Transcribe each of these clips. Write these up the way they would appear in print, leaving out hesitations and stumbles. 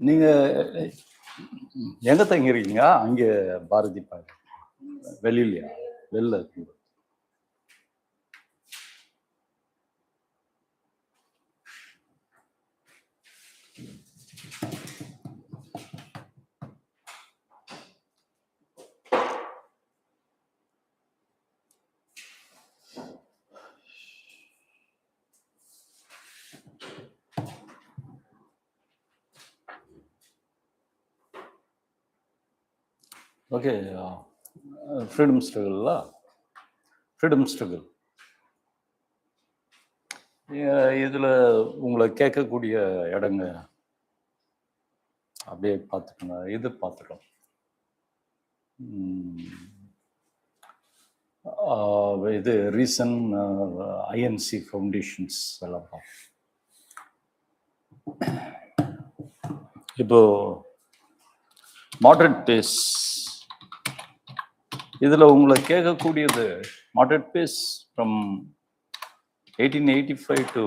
நீங்க எங்க தங்கிருக்கீங்க? அங்க பாரதி பாரு வெளியிலயா? வெளில இருக்கு. ஓகே, ஃப்ரீடம் ஸ்ட்ரகிளா? ஃப்ரீடம் ஸ்ட்ரகிள் இதில் உங்களை கேட்கக்கூடிய இடங்க அப்படியே பார்த்துக்கோங்க. இது பார்த்துட்டோம். இது ரீசன் ஐஎன்சி ஃபவுண்டேஷன்ஸ் எல்லாம் பார்ப்போம். இப்போ மாடரேட் பேஸ், இதில் உங்களை கேட்கக்கூடியது moderate phase from 1885 to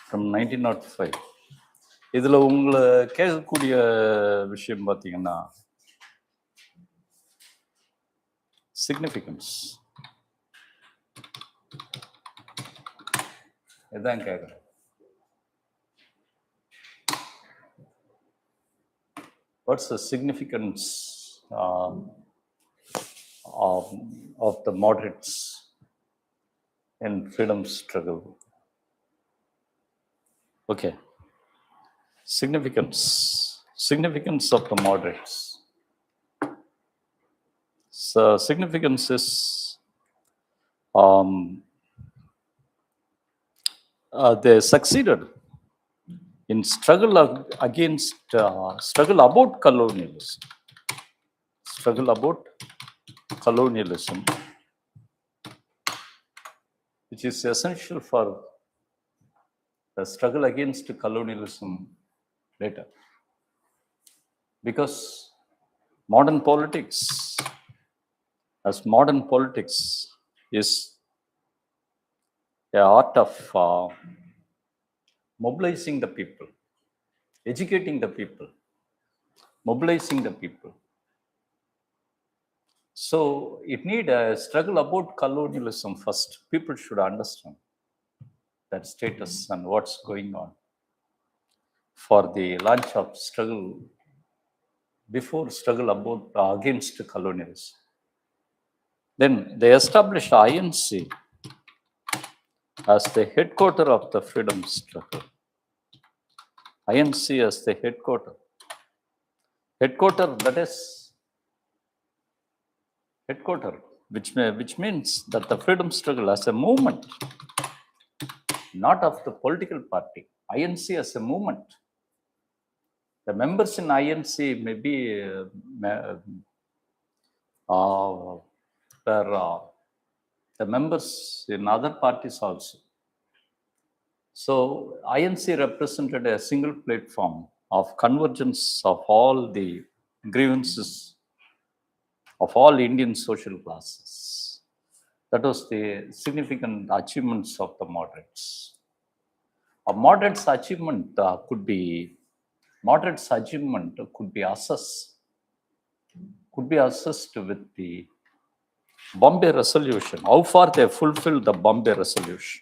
from 1905. இதில் உங்களை கேட்கக்கூடிய விஷயம் பார்த்தீங்கன்னா சிக்னிஃபிகன்ஸ் இதுதான் கேட்குறேன். What's the significance of the moderates in freedom struggle? Okay. Significance of the moderates. So significance is they succeeded in struggle against struggle about colonialism. Struggle about colonialism, which is essential for the struggle against colonialism later. Because modern politics is the art of mobilizing the people, educating the people, mobilizing the people. So it need a struggle about colonialism first. People should understand that status and what's going on for the launch of struggle before struggle about against colonialism. Then they established INC as the headquarter of the freedom struggle. INC as the headquarter, that is headquarter, which means that the freedom struggle as a movement, not of the political party. INC as a movement. The members in INC may be the members in other parties also. So INC represented a single platform of convergence of all the grievances of all Indian social classes. That was the significant achievements of the moderates. A moderate's achievement could be assessed with the Bombay Resolution. How far they fulfilled the Bombay Resolution.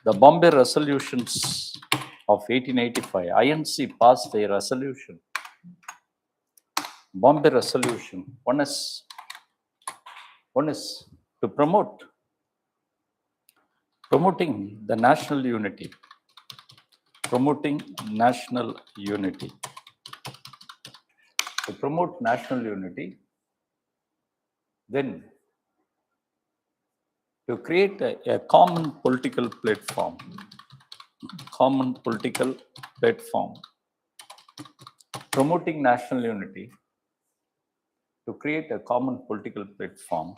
The Bombay Resolutions of 1885, INC passed a resolution. Bombay Resolution. One is to promoting the national unity. Promoting national unity. To promote national unity, then to create a common political platform. Promoting national unity, to create a common political platform.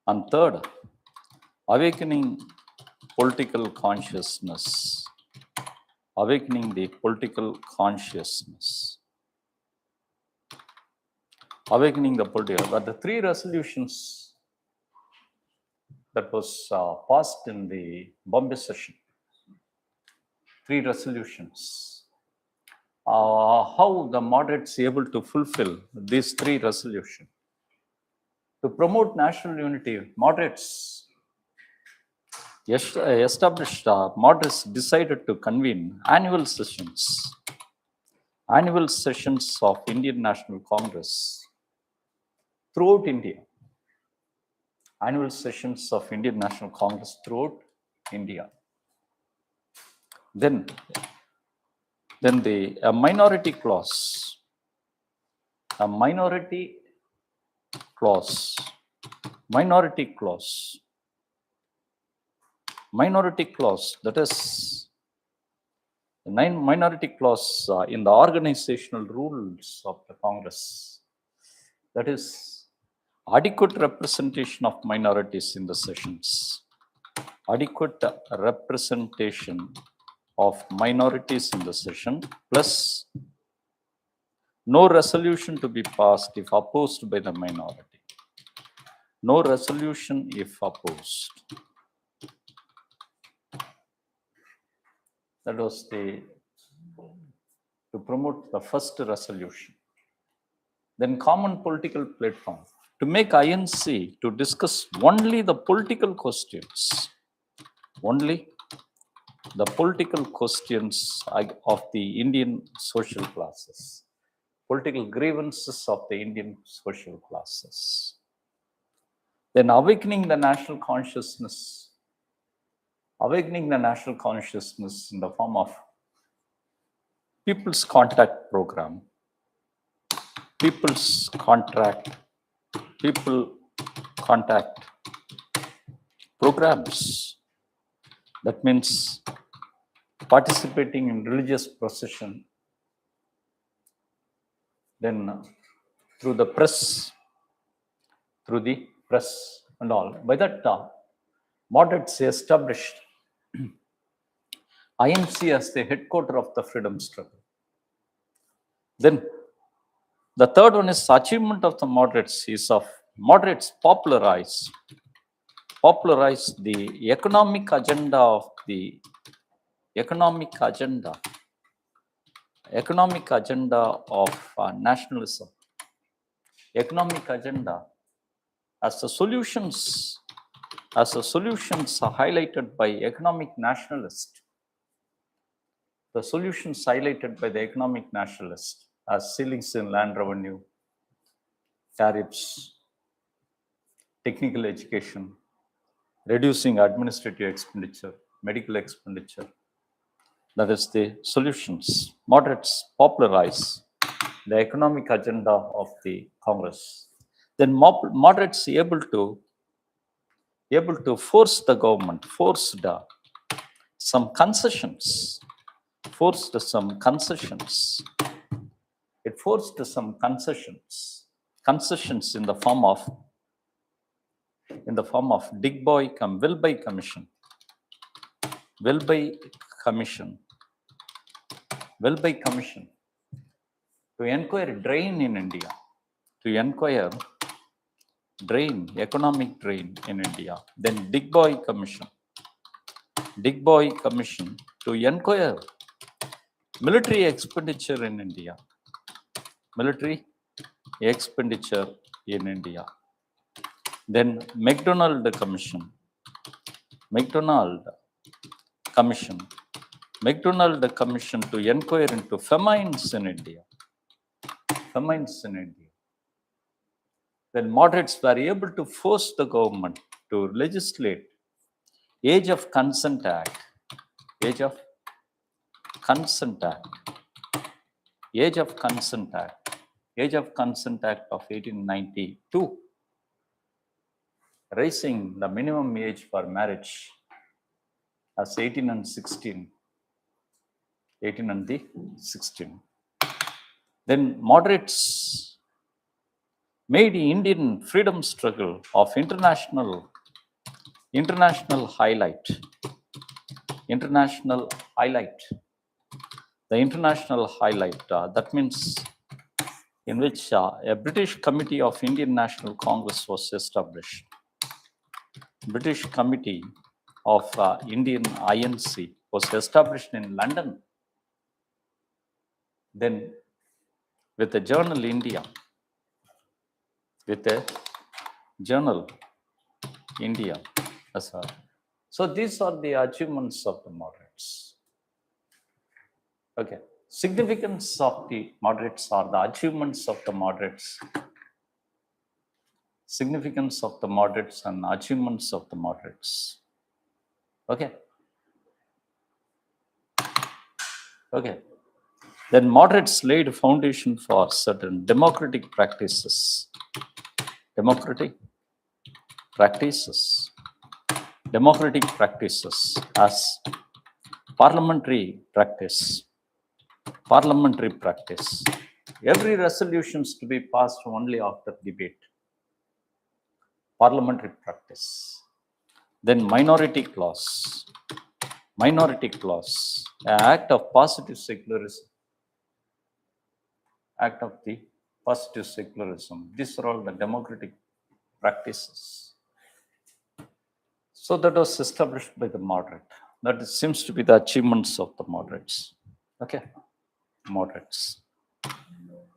And third, awakening political consciousness. Awakening the political consciousness. Awakening the political. But the three resolutions that was passed in the Bombay session. 3 resolutions. How the moderates able to fulfill these 3 resolutions? To promote national unity, moderates moderates decided to convene annual sessions of Indian National Congress throughout India. Annual sessions of Indian National Congress throughout India. Then the minority clause, minority clause, that is minority clause in the organizational rules of the Congress, that is adequate representation of minorities in the sessions, adequate representation of minorities in the session, plus no resolution to be passed if opposed by the minority. No resolution if opposed. That was to promote the first resolution. Then common political platform. To make INC to discuss only the political questions. Only the political questions of the Indian social classes. Political grievances of the Indian social classes. Then awakening the national consciousness in the form of People's Contact Program, People Contact programs. That means participating in religious procession, then through the press and all. By that moderates established INC as the headquarter of the freedom struggle. Then the third one is achievement of the moderates popularize the economic agenda of nationalism. Economic agenda as the solutions are highlighted by economic nationalists. The solutions highlighted by the economic nationalists as ceilings in land revenue, tariffs, technical education, reducing administrative expenditure, medical expenditure. That is the solutions. Moderates popularize the economic agenda of the Congress. Then moderates able to force the government, forced some concessions. It forced some concessions in the form of Wilby Commission to inquire drain in India, economic drain in India. Then Digboy Commission to inquire military expenditure in India. Then McDonald Commission to inquire into famines in India. Then moderates were able to force the government to legislate Age of Consent Act of 1892, raising the minimum age for marriage as 18 and 16. Then moderates made the Indian freedom struggle of international highlight. The international highlight, that means in which a British Committee of Indian National Congress was established. British Committee of Indian INC was established in London. Then with the journal India, as well. So these are the achievements of the moderates. Okay. Significance of the moderates are the achievements of the moderates. Significance of the moderates and achievements of the moderates. Okay. Okay. Then moderates laid a foundation for certain democratic practices. Democratic practices as parliamentary practice. Every resolution is to be passed only after debate. Parliamentary practice. Then minority clause, an act of positive secularism. These are all the democratic practices. So that was established by the moderate. That seems to be the achievements of the moderates. Okay, moderates.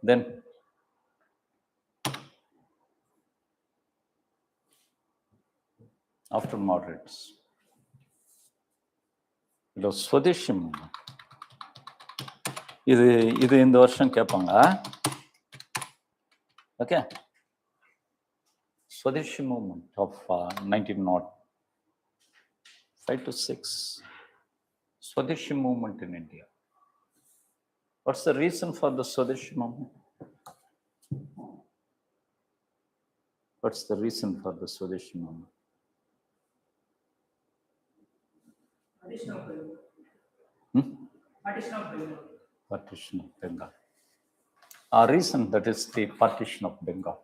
Then after moderates, it was Swadeshi movement. இது இந்த வருஷம் கேட்பாங்க. Okay. Swadeshi movement of 1905 to 6. Swadeshi movement in India. What's the reason for the Swadeshi movement? What's the reason for the Swadeshi movement? Partition of Bengal. Our reason, that is the partition of Bengal.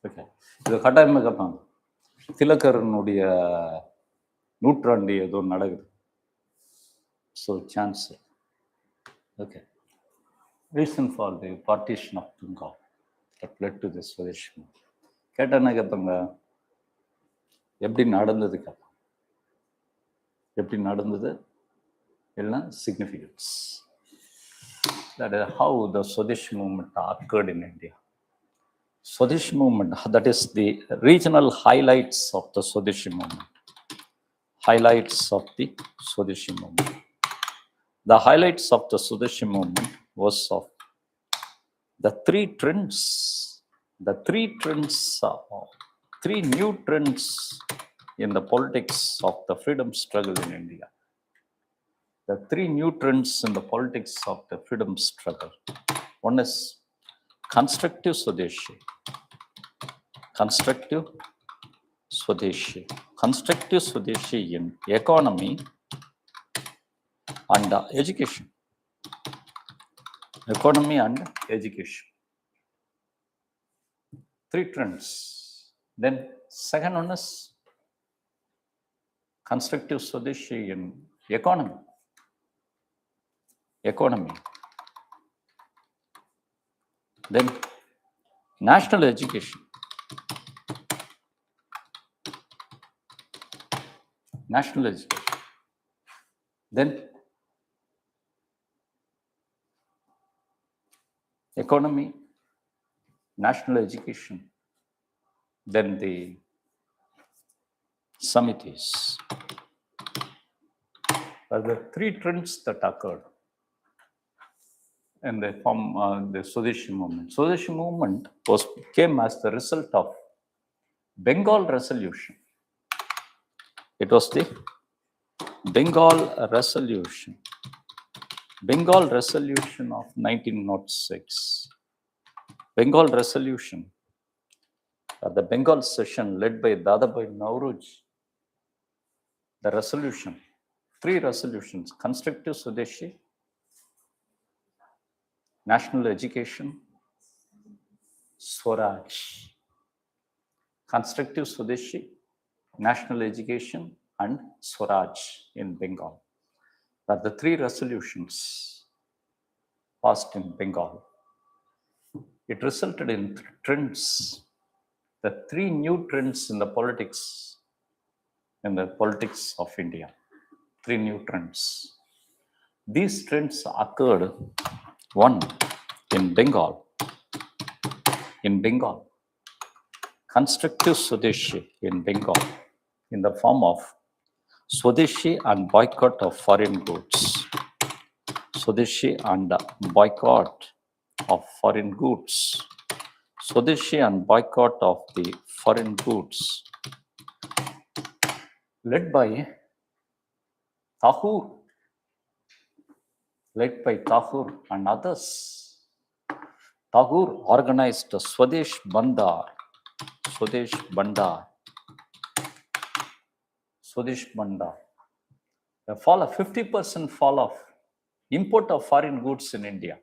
Okay. இது கட்டாயமாக கேட்பாங்க. திலகரனுடைய நூற்றாண்டு ஏதோ நடக்குது. So chance. Okay. Reason for the partition of Bengal that led to this Swadeshi movement. கேட்டா என்ன கேட்பாங்க? எப்படி நடந்தது கேட்பாங்க. எப்படி நடந்தது? இல்லைன்னா significance. That is how the Swadeshi movement occurred in India. Swadeshi movement, that is the regional highlights of the Swadeshi movement. Highlights of the Swadeshi movement. The highlights of the Swadeshi movement was of the three new trends in the politics of the freedom struggle in India. The three new trends in the politics of the freedom struggle. One is constructive Swadeshi. Constructive Swadeshi in economy and education. Economy and education. Three trends. Then second one is constructive Swadeshi in economy. Then national education. Then economy, national education, then the samitis. Are the three trends that occurred in the form the Swadeshi movement. Swadeshi movement came as the result of Bengal resolution. It was the Bengal resolution of 1906. Bengal resolution, the Bengal session led by Dadabhai Naoroji. The resolution, three resolutions: constructive Swadeshi, national education, Swaraj. Constructive Swadeshi, national education, and Swaraj in Bengal. Are the three resolutions passed in Bengal. It resulted in trends the three new trends in the politics of India. Three new trends. These trends occurred, one, in Bengal, constructive Swadeshi in Bengal, in the form of Swadeshi and boycott of foreign goods. Swadeshi and boycott of foreign goods. Swadeshi and boycott of the foreign goods. Led by Thakur and others. Thakur organized Swadesh Bandar. The fall of 50% fall of import of foreign goods in India.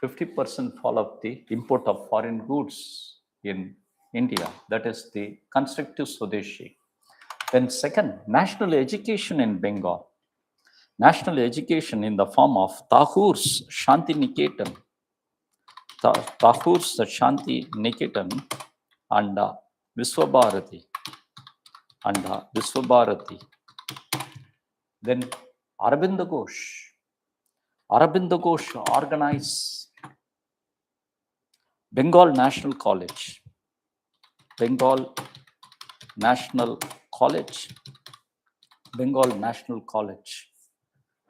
50% fall of the import of foreign goods in India. That is the constructive Swadeshi. Then second, national education in Bengal. National education in the form of Thakur's Shanti Niketan. Thakur's Shanti Niketan and Viswabharati. Then Aurobindo Ghosh organized Bengal National College.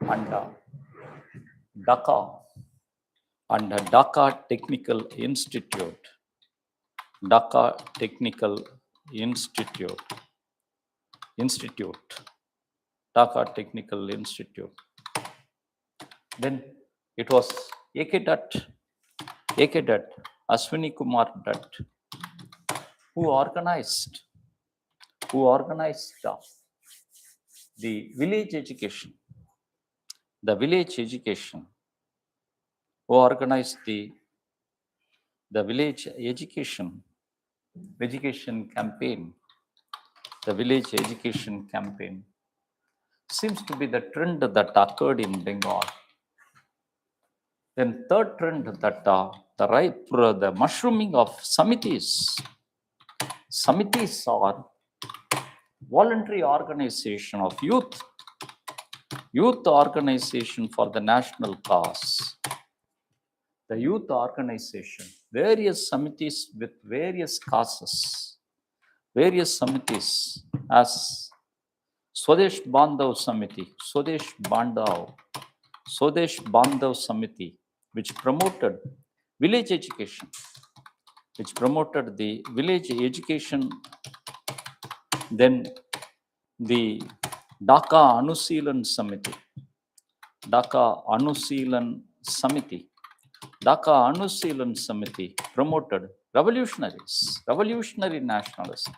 And Dhaka Technical Institute. Dhaka Technical Institute. Then it was AK Dutt, Ashwini Kumar Dutt, who organized the village education. Who organized the village education campaign. The village education campaign seems to be the trend that occurred in Bengal. Then third trend, that the mushrooming of samitis. Samitis are voluntary organization of youth organization for the national cause. The youth organization, various samitis with various causes, various samitis as Swadesh Bandhav Samiti, which promoted village education, Then the Dhaka Anusilan Samiti promoted revolutionary nationalism.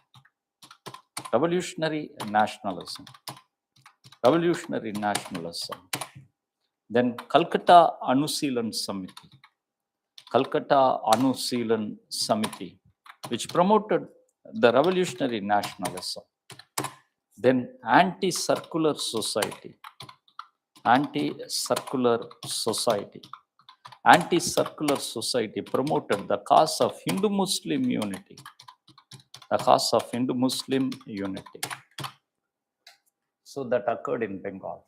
Then Calcutta Anusilan Samiti, which promoted the revolutionary nationalism. Then Anti-Circular Society promoted the cause of Hindu-Muslim unity. So that occurred in Bengal.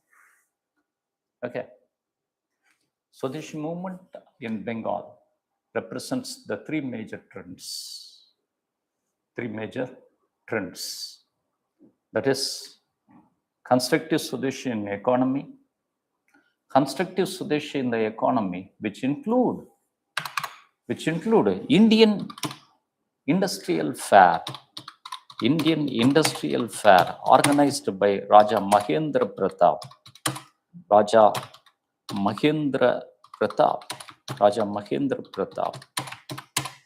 Okay. Swadeshi movement in Bengal represents the three major trends. That is constructive Swadeshi in economy, which include Indian Industrial Fair organized by Raja Mahendra Pratap,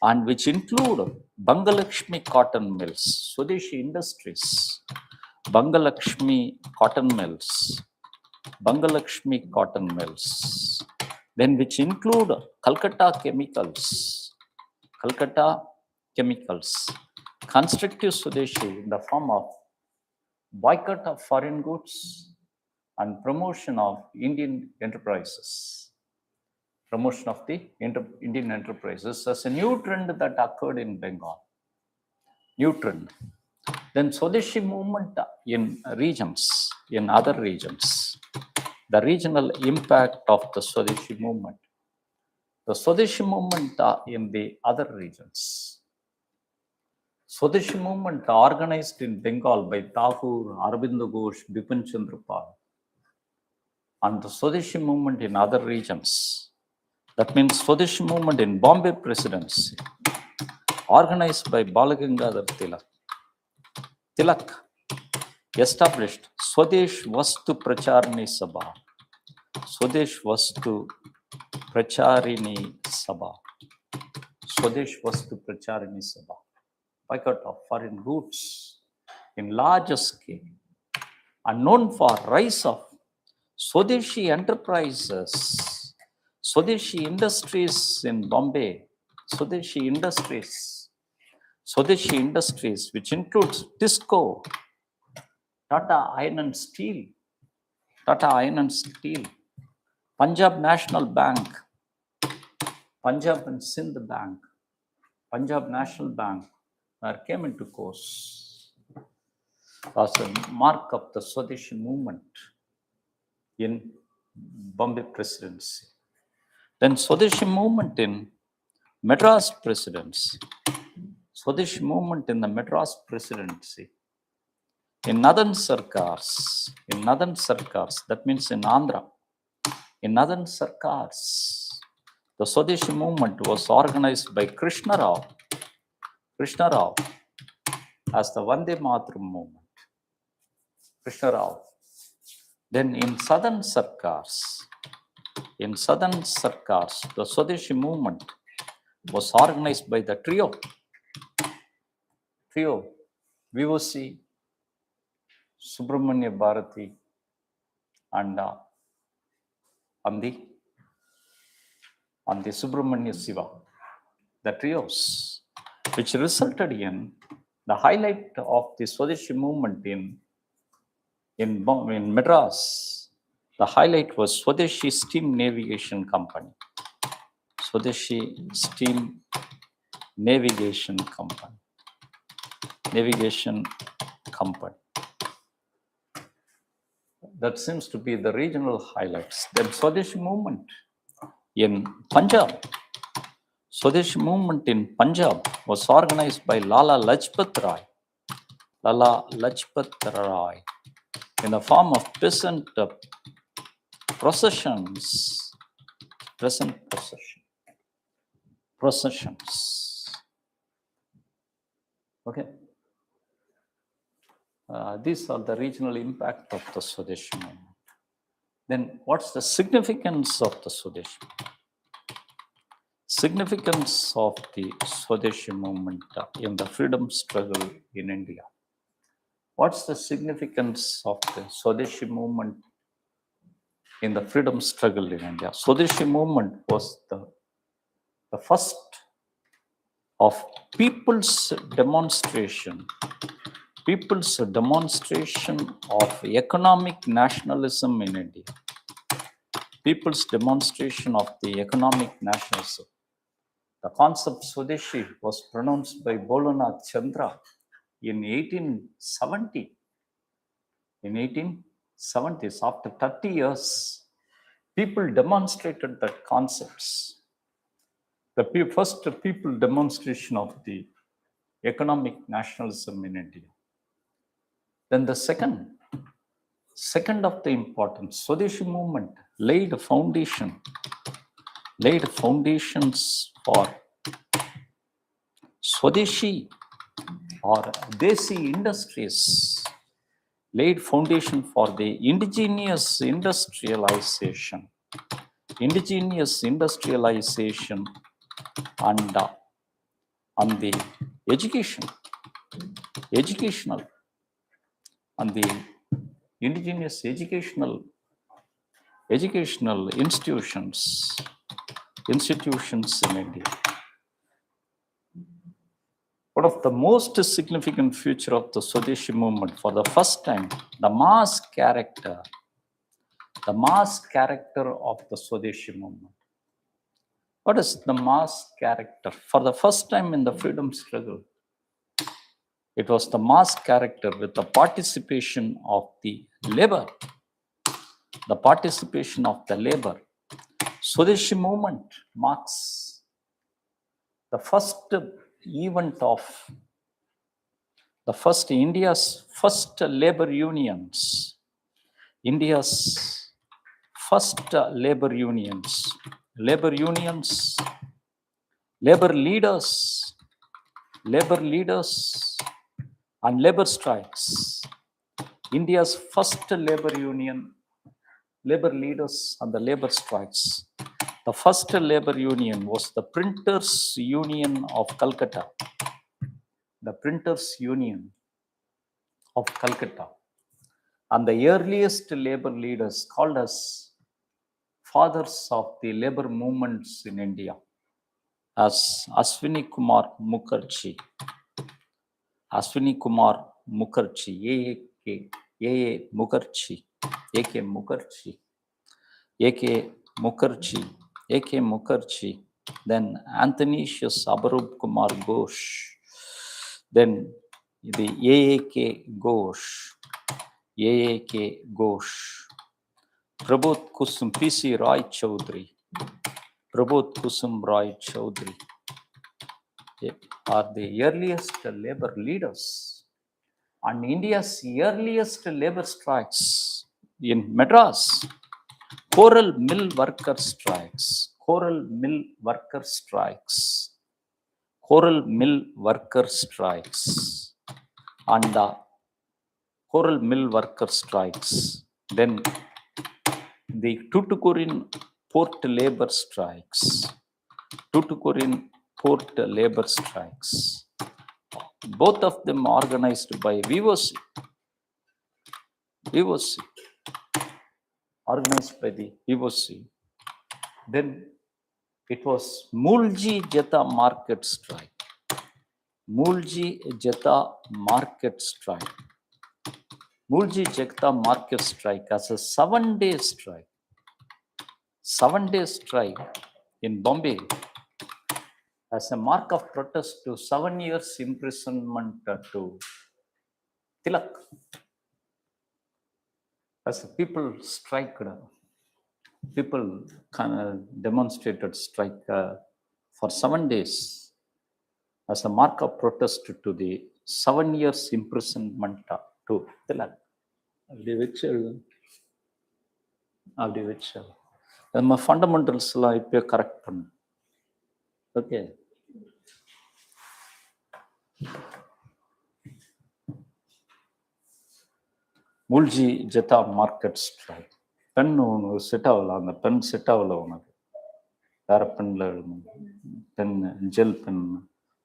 and which include Bangalakshmi cotton mills, Swadeshi industries, Bangalakshmi cotton mills, then which include Calcutta chemicals, constructive Swadeshi in the form of boycott of foreign goods and promotion of Indian enterprises. Promotion of the Indian enterprises as a new trend that occurred in Bengal. new trend. Then Swadeshi movement in regions, in other regions, the regional impact of the Swadeshi movement. The Swadeshi movement in the other regions. Swadeshi movement organized in Bengal by Thakur, Aurobindo Ghosh, Bipin Chandra Pal, and the Swadeshi movement in other regions. That means Swadeshi movement in Bombay Presidency, organized by Balagangadhar Tilak. Tilak established Swadesh Vastu Pracharini Sabha. Swadesh Vastu Pracharini Sabha. Swadesh Vastu Pracharini Sabha. Boycott of foreign goods in larger scale, and known for rise of Swadeshi enterprises, Swadeshi industries in Bombay, Swadeshi industries, which includes TISCO, Tata Iron and Steel, Punjab National Bank, Punjab and Sindh Bank, Punjab National Bank came into course as a mark of the Swadeshi movement in Bombay Presidency. Then Swadeshi movement in Madras Presidency. Swadeshi movement in the Madras Presidency. In Northern Sarkars, that means in Andhra, in Northern Sarkars, the Swadeshi movement was organized by Krishna Rao as the Vande Mataram movement. Krishna Rao. Then in Southern Sarkars, the Swadeshi movement was organized by the trio, VOC, Subramanya Bharati, and the Subramanya Siva, the trios, which resulted in the highlight of the Swadeshi movement in Madras. The highlight was Swadeshi Steam Navigation Company. Swadeshi Steam Navigation Company. That seems to be the regional highlights. Then Swadeshi movement in Punjab. Swadeshi movement in Punjab was organized by Lala Lajpat Rai in the form of peasant processions. Okay. These are the regional impact of the Swadeshi movement. Then what's the significance of the Swadeshi? Significance of the Swadeshi movement in the freedom struggle in India. What's the significance of the Swadeshi movement in the freedom struggle in India? Swadeshi movement was the first of people's demonstration of economic nationalism in India. People's demonstration of the economic nationalism. The concept Swadeshi was pronounced by Bholanath Chandra in 1870. In 1870s, after 30 years, people demonstrated that concepts. The first people demonstration of the economic nationalism in India. Then the second of the importance, Swadeshi movement laid foundations for Swadeshi or Desi industries, laid foundation for the indigenous industrialization and the educational and the indigenous educational institutions in India. One of the most significant feature of the Swadeshi movement, for the first time, the mass character of the Swadeshi movement. What is the mass character? For the first time in the freedom struggle, It was the mass character with the participation of the labor. The participation of the labor. Swadeshi movement marks the first event of India's first labor unions. India's first labor unions, labor leaders, and labor strikes. India's first labor union, labor leaders and the labor strikes. The first labor union was the Printers Union of Calcutta. The Printers Union of Calcutta. And the earliest labor leaders called as fathers of the labor movements in India as Ashwini Kumar Mukherjee. Ashwini Kumar Mukherjee, A.A. Mukherjee, A.K. Mukherjee, A.K. Mukherjee, A.K. Mukherjee, then Athanasius Abarup Kumar Ghosh, then the A.A.K. Ghosh, A.A.K. Ghosh, Prabodh Kusum, P.C. Roy Chaudhary, Prabodh Kusum Roy Chaudhary are the earliest labor leaders. And India's earliest labor strikes in Madras, coral mill worker strikes, coral mill worker strikes, coral mill worker strikes, and coral mill worker strikes. Then the Tuticorin port labor strikes, Tuticorin port labor strikes. Both of them organized by VOC. Organized by the VOC. Then it was Mulji Jata market strike. Mulji Jata market strike. Mulji Jata market strike as a 7-day strike. 7-day strike in Bombay as a mark of protest to 7 years imprisonment to Tilak. As people striked, people kind of demonstrated strike for 7 days as a mark of protest to the 7 years imprisonment to Tilak. அப்படி வச்சு நம்ம fundamentals எல்லாம் இப்போ correct பண்ணும். Okay, Mulji Jetha market strike. Pen உனக்கு set ஆகல, அந்த pen set ஆகல உனக்கு, வேற பென்ல எழுதணும், பென் ஜெல் பென்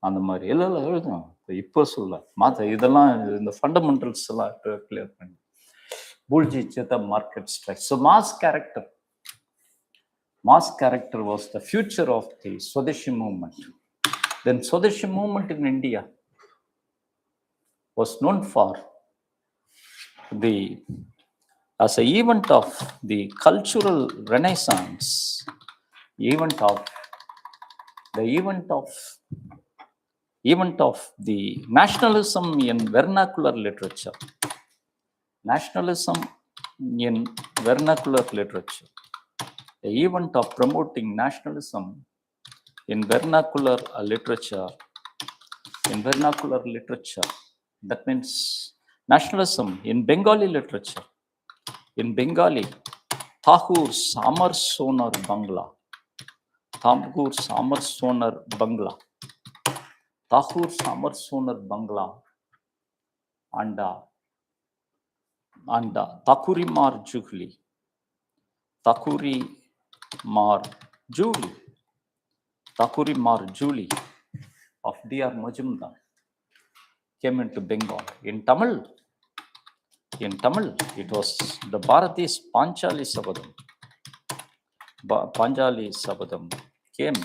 அந்த மாதிரி எல்லாம் எழுதணும். இப்போ சொல்ல மாத்த இதெல்லாம் இந்த ஃபண்டமெண்டல்ஸ் எல்லாம் கிளியர் பண்ணி. Mulji Jetha market strike. So mass character was the future of the Swadeshi movement. Then Swadeshi movement in India was known for as an event of the cultural renaissance, event of the nationalism in vernacular literature. Nationalism in vernacular literature. The event of promoting nationalism in vernacular literature. In vernacular literature, that means nationalism in Bengali literature. In Bengali, Thakur's Amar Sonar Bangla. Thakur's Amar Sonar Bangla. Thakur's Amar Sonar Bangla. And Thakurimar Juhli. Thakurimar Juhli of D.R. Majumdar came into Bengal. In Tamil, it was the Bharati's Panchali Sabadam. Panchali Sabadam came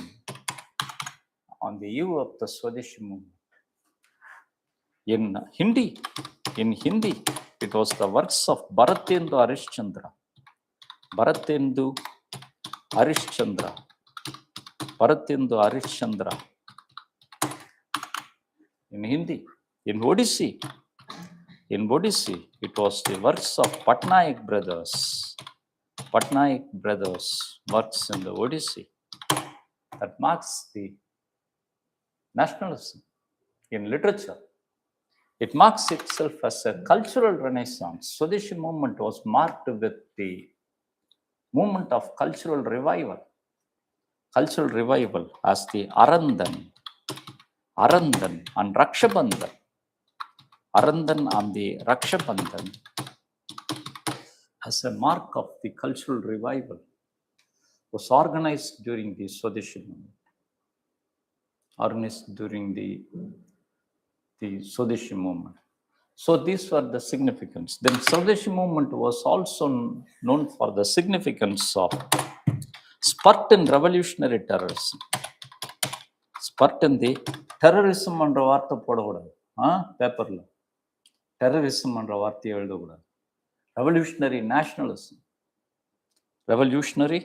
on the eve of the Swadeshi movement. In Hindi, it was the works of Bharatendu Harishchandra. Bharatendu Harishchandra. In Hindi, In Odissi, it was the works of Patnaik brothers. Patnaik brothers works in the Odissi that marks the nationalism in literature. It marks itself as a cultural renaissance. Swadeshi movement was marked with the movement of cultural revival as the Arandan and Rakshabandhan. Arandan and the Rakshabandhan as a mark of the cultural revival was organized during the Swadeshi movement. Swadeshi movement. So these were the significance. Then Swadeshi movement was also known for the significance of spurt in revolutionary terrorism. Spurt in the terrorism என்ற வார்த்தை போடக்கூடாது பேப்பர்ல. Terrorism என்ற வார்த்தையை எழுதக்கூடாது. Revolutionary nationalism. Revolutionary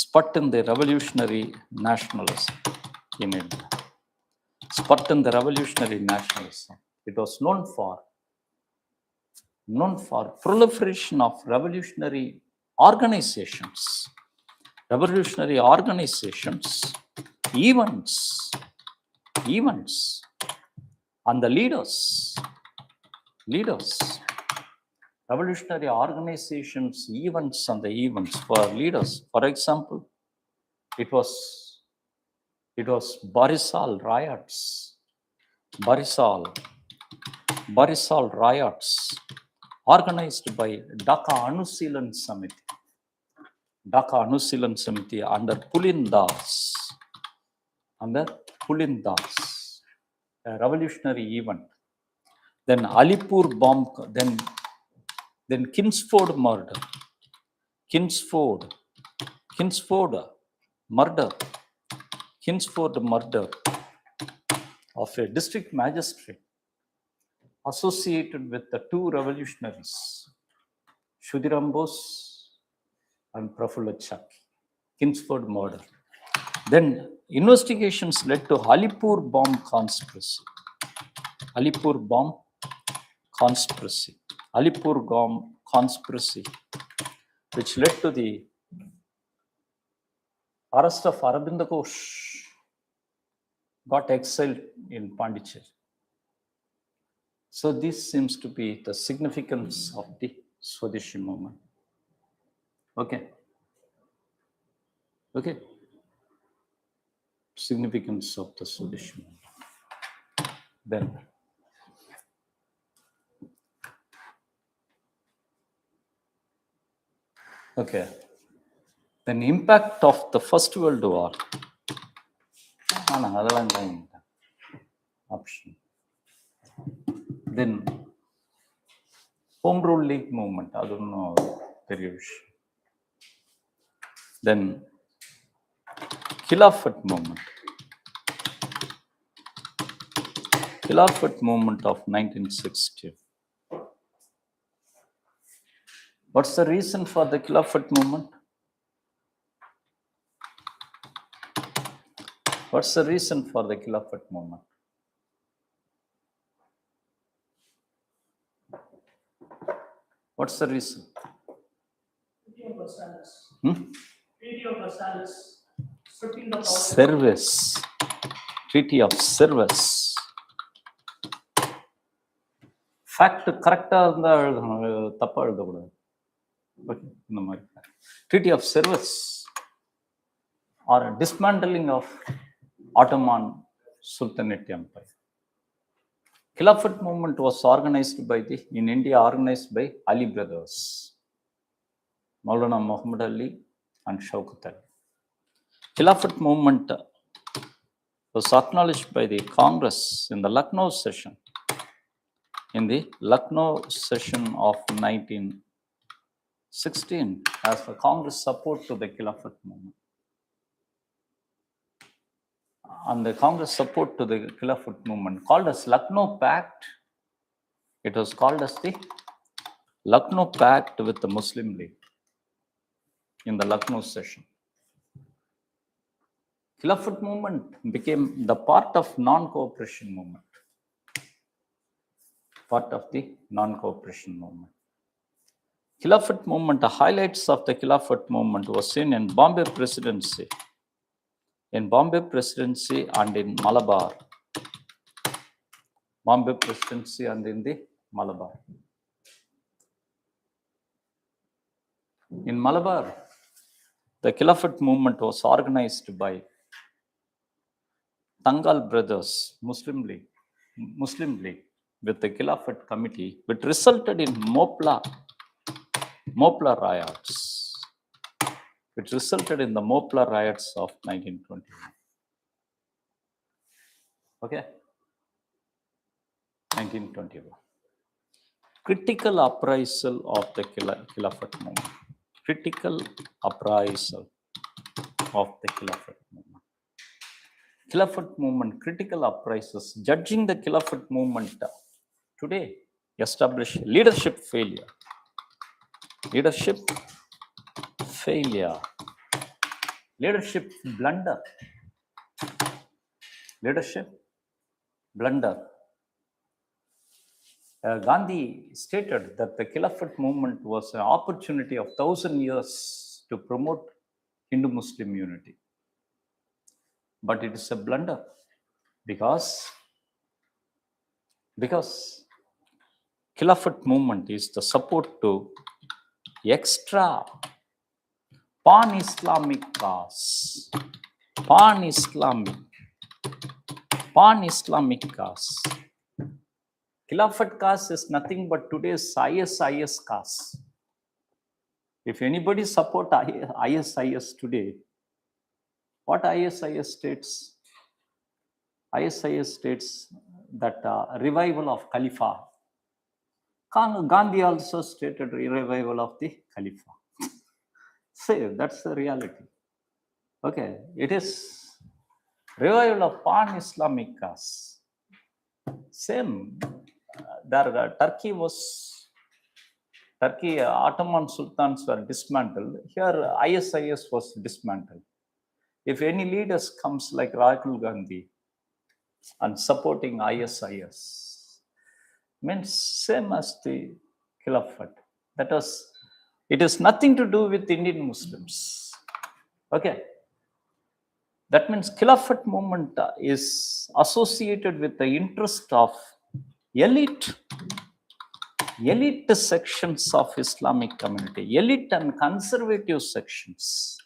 spurt in the revolutionary nationalism in India. Spurt in the revolutionary nationalism. It was known for proliferation of revolutionary organizations, events, and the leaders, revolutionary organizations, events, and the events for leaders. For example, it was Barisal riots. Barisal riots organized by Dhaka Anusilan Samiti under Pulindas, a revolutionary event. Then Alipur bomb, then Kingsford murder. Kingsford murder of a district magistrate associated with the two revolutionaries, Shudiram Bose and Prafulla Chakki. Kingsford murder. Then investigations led to Alipur bomb conspiracy. Alipur conspiracy, which led to the arrest of Arabinda Ghosh, got exiled in Pondicherry. So this seems to be the significance of the Swadeshi movement. Okay. Significance of the Swadeshi movement. Then impact of the First World War. Option. Then Home Rule League movement. Then Khilafat movement of 1960. What's the reason for the Khilafat movement? What's the reason for the Khilafat movement? What's the reason? Treaty of Versailles. Service. Treaty of Service. Fact correct தப்பா எழுதக்கூடாது. இந்த மாதிரி Treaty of Service or a dismantling of Ottoman Sultanate Empire. Khilafat movement was organized in India by Ali brothers, Maulana Muhammad Ali and Shaukat Ali. Khilafat movement was acknowledged by the Congress in the Lucknow session. In the Lucknow session of 1916 as the Congress support to the Khilafat movement. And the Congress support to the Khilafat movement called as Lucknow Pact. It was called as the Lucknow Pact with the Muslim League in the Lucknow session. Khilafat movement became the part of non-cooperation movement. part of the non-cooperation movement. Khilafat movement, the highlights of the Khilafat movement was seen in Bombay Presidency, and in Malabar. Bombay Presidency and in the Malabar. In Malabar, the Khilafat movement was organized by Tangal Brothers Muslim League with the Khilafat committee, which resulted in Mopla riots. Which resulted in the Mopla riots of 1921. Okay? 1921. Critical uprisal of the Khilafat movement. Critical uprisal of the Khilafat movement. Khilafat movement, critical uprisals. Judging the Khilafat movement today, established leadership failure. Leadership failure. Leadership blunder. Leadership blunder. Gandhi stated that the Khilafat movement was an opportunity of 1,000 years to promote Hindu-Muslim unity. But it is a blunder because Khilafat movement is the support to extra pan-Islamic cause. Pan-Islamic cause. Khilafat cause is nothing but today's ISIS cause. If anybody support ISIS today, what ISIS states? ISIS states that revival of Khalifa. Gandhi also stated revival of the Khalifa. Say, that's the reality. Okay, it is revival of pan-Islamic cause. Same. Turkey, Ottoman sultans were dismantled. Here, ISIS was dismantled. If any leaders comes like Rahul Gandhi and supporting ISIS, means same as the Khilafat. It has nothing to do with Indian Muslims. Okay. That means Khilafat movement is associated with the interest of elite sections of Islamic community, elite and conservative sections,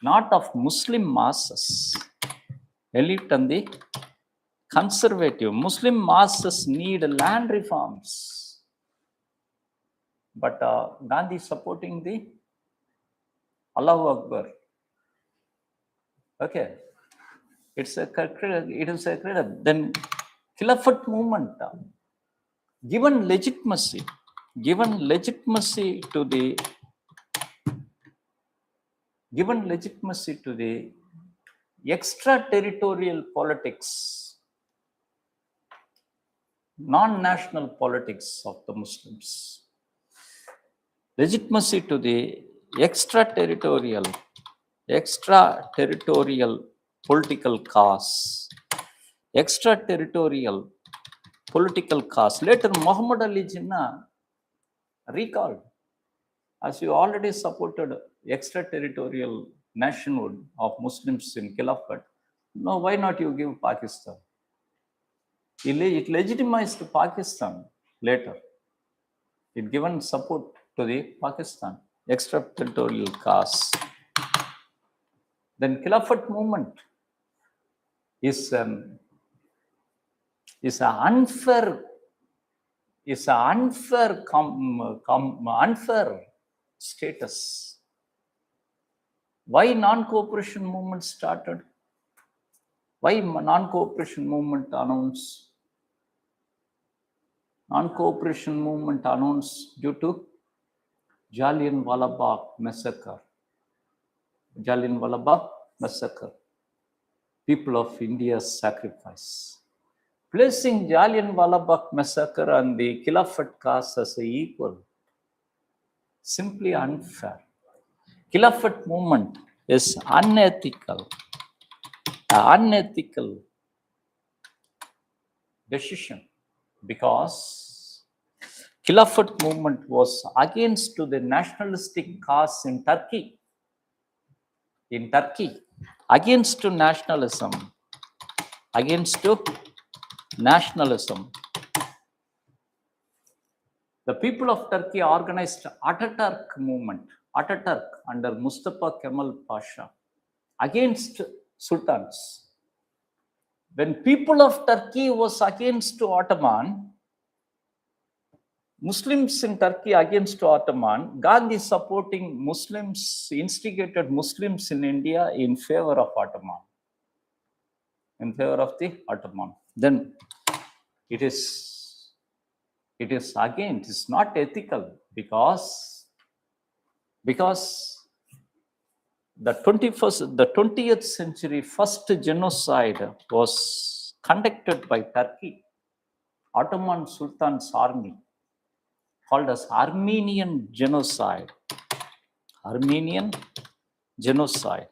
not of Muslim masses. Elite and the conservative. Muslim masses need land reforms. But Gandhi supporting the Allahu Akbar. Okay. It is a credit. Then Khilafat movement, given legitimacy to the extraterritorial politics, non-national politics of the Muslims, legitimacy to the extraterritorial political cause, Later, Muhammad Ali Jinnah recalled, as you already supported extraterritorial nationhood of Muslims in Khilafat, no, why not you give Pakistan? It legitimized Pakistan later. It given support to the Pakistan, extraterritorial cause. Then Khilafat movement is an unfair status. Why non-cooperation movement started? Why non-cooperation movement announced? Non-cooperation movement announced due to Jallianwala Bagh massacre. People of India's sacrifice. Placing Jallianwala Bagh massacre and the Khilafat cause as equal, simply unfair. Khilafat movement is unethical decision, because Khilafat movement was against to the nationalistic cause in Turkey. In Turkey, against to nationalism. Against to nationalism. The people of Turkey organized Ataturk movement, Ataturk under Mustafa Kemal Pasha, against sultans. When people of Turkey was against Ottoman, Muslims in Turkey against Ottoman, Gandhi supporting Muslims, instigated Muslims in India in favor of Ottoman. In favor of the Ottoman. Then it is again, it is not ethical because the 20th century first genocide was conducted by Turkey, Ottoman Sultan's army, called as Armenian genocide. Armenian genocide.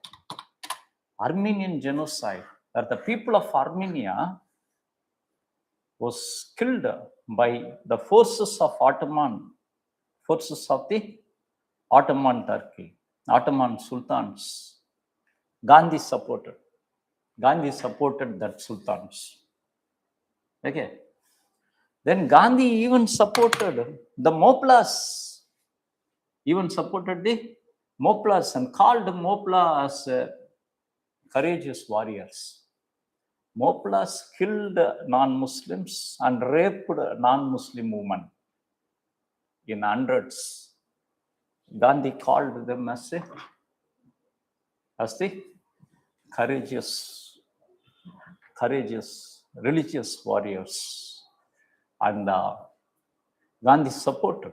Armenian genocide, where the people of Armenia was killed by the forces of the Ottoman Turkey, Ottoman sultans. Gandhi supported that sultans. Okay. Then Gandhi even supported the Moplas, and called Moplas courageous warriors. Moplas killed non-Muslims and raped non-Muslim women in hundreds. Gandhi called them as the courageous religious warriors. And Gandhi supported.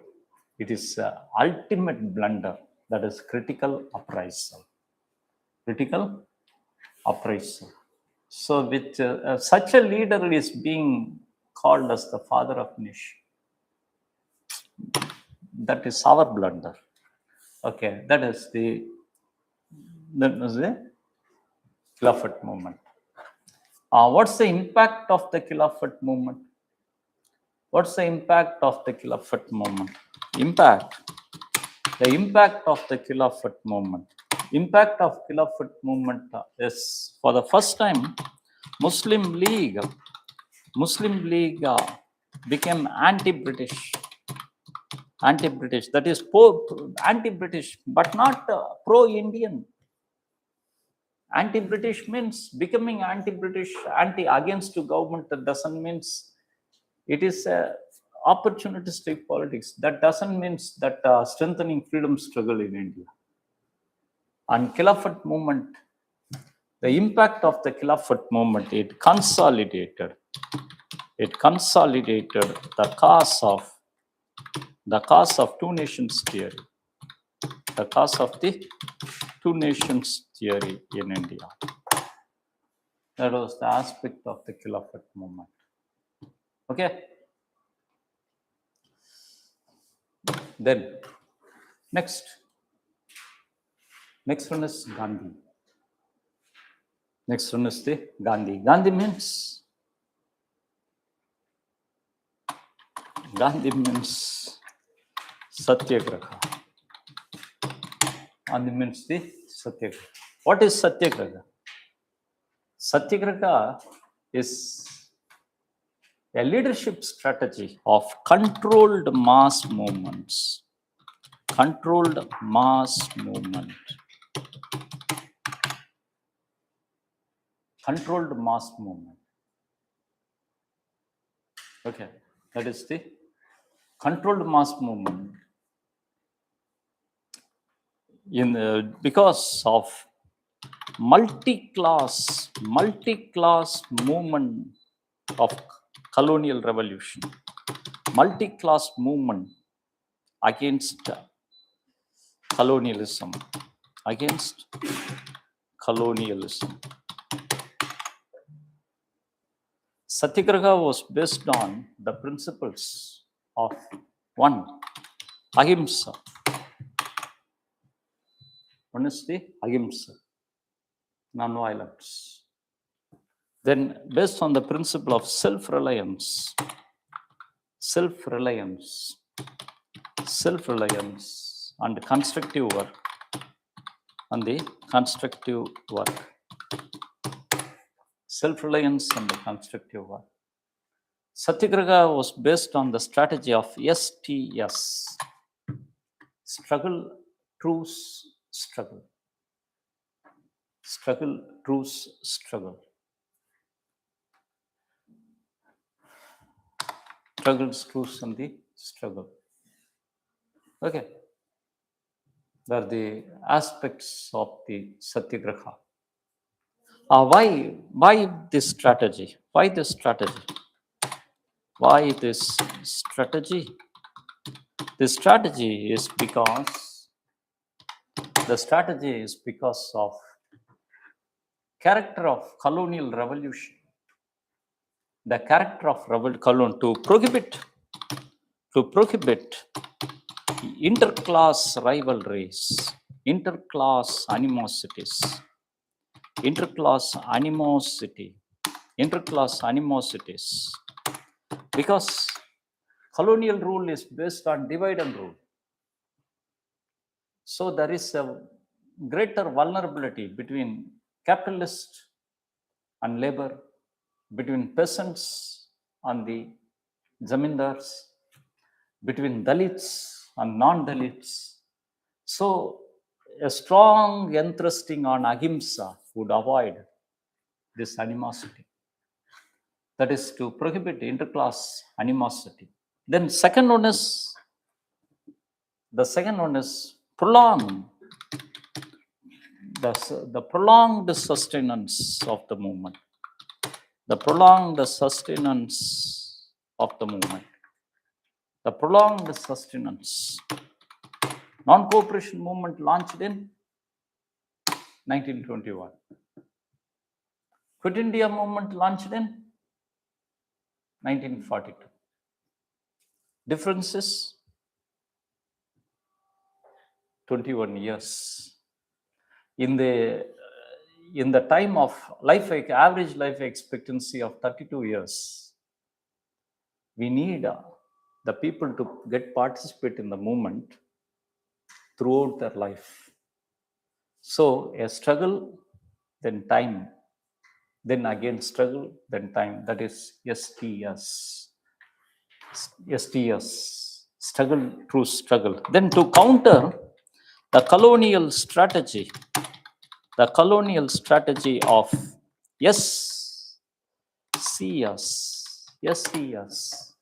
It is ultimate blunder, that is critical appraisal. Critical appraisal. So with such a leader is being called as the father of nation. That is our blunder. Okay, that is the Khilafat movement. What's the impact of the Khilafat movement? What's the impact of the Khilafat movement? The impact of the Khilafat movement. Impact of Khilafat movement is, for the first time, Muslim League became anti-British. That is anti-British, but not pro-Indian. Anti-British means becoming anti-British, against government. That doesn't mean it is opportunistic politics. That doesn't mean that strengthening freedom struggle in India. And Khilafat movement, the impact of the Khilafat movement, it consolidated the cause of two nations theory. The cause of the two nations theory in India. That was the aspect of the Khilafat movement. Okay. Then next one is Gandhi. Next one is the Gandhi. Gandhi means Satyagraha. Gandhi means the Satyagraha. What is Satyagraha? Satyagraha is a leadership strategy of controlled mass movements. Controlled mass movement. Controlled mass movement. Okay, that is the controlled mass movement. Because of multi-class movement of colonial revolution, multi-class movement against colonialism, Satyagraha was based on the principles of one, ahimsa. One is the ahimsa, non-violence. Then based on the principle of self-reliance, self-reliance, and constructive work, and the constructive work. Self-reliance and the constructive work. Satyagraha was based on the strategy of STS, struggle, truce, struggle. Struggle, truce, struggle. Struggles, truce, and the struggle. Okay. They are the aspects of the Satyagraha. Why this strategy? Why this strategy? Why this strategy? The strategy is because of character of colonial revolution. The character of colonial to prohibit interclass rivalries, interclass animosities, because colonial rule is based on divide and rule. So there is a greater vulnerability between capitalist and labor, between peasants and the zamindars, between Dalits and non-Dalits. So a strong entrusting on ahimsa would avoid this animosity. That is to prohibit interclass animosity. Then the second one is prolong the prolonged sustenance of the movement. The prolonged sustenance of the movement. The prolonged sustenance. Non-cooperation movement launched in 1921. Quit India movement launched in 1942. Differences 21 years. In the time of average life expectancy of 32 years, we need the people to participate in the movement throughout their life. So a struggle, then time, then again struggle, then time. That is STS. Struggle, true struggle. Then to counter the colonial strategy of SCS.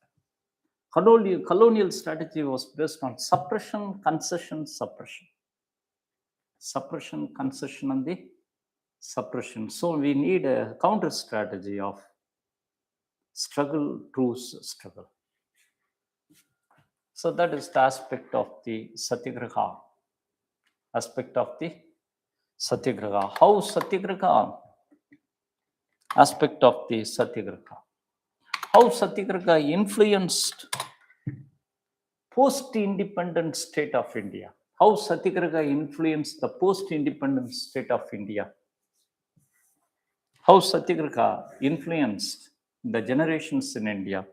Colonial strategy was based on suppression, concession, suppression. Suppression, concession, and the suppression. So we need a counter strategy of struggle, truce, struggle. So that is the aspect of the Satyagraha. How Satyagraha? Aspect of the Satyagraha. How Satyagraha influenced post-independent state of India. How Satyagraha influenced the post-independent state of India. How Satyagraha influenced the generations in India.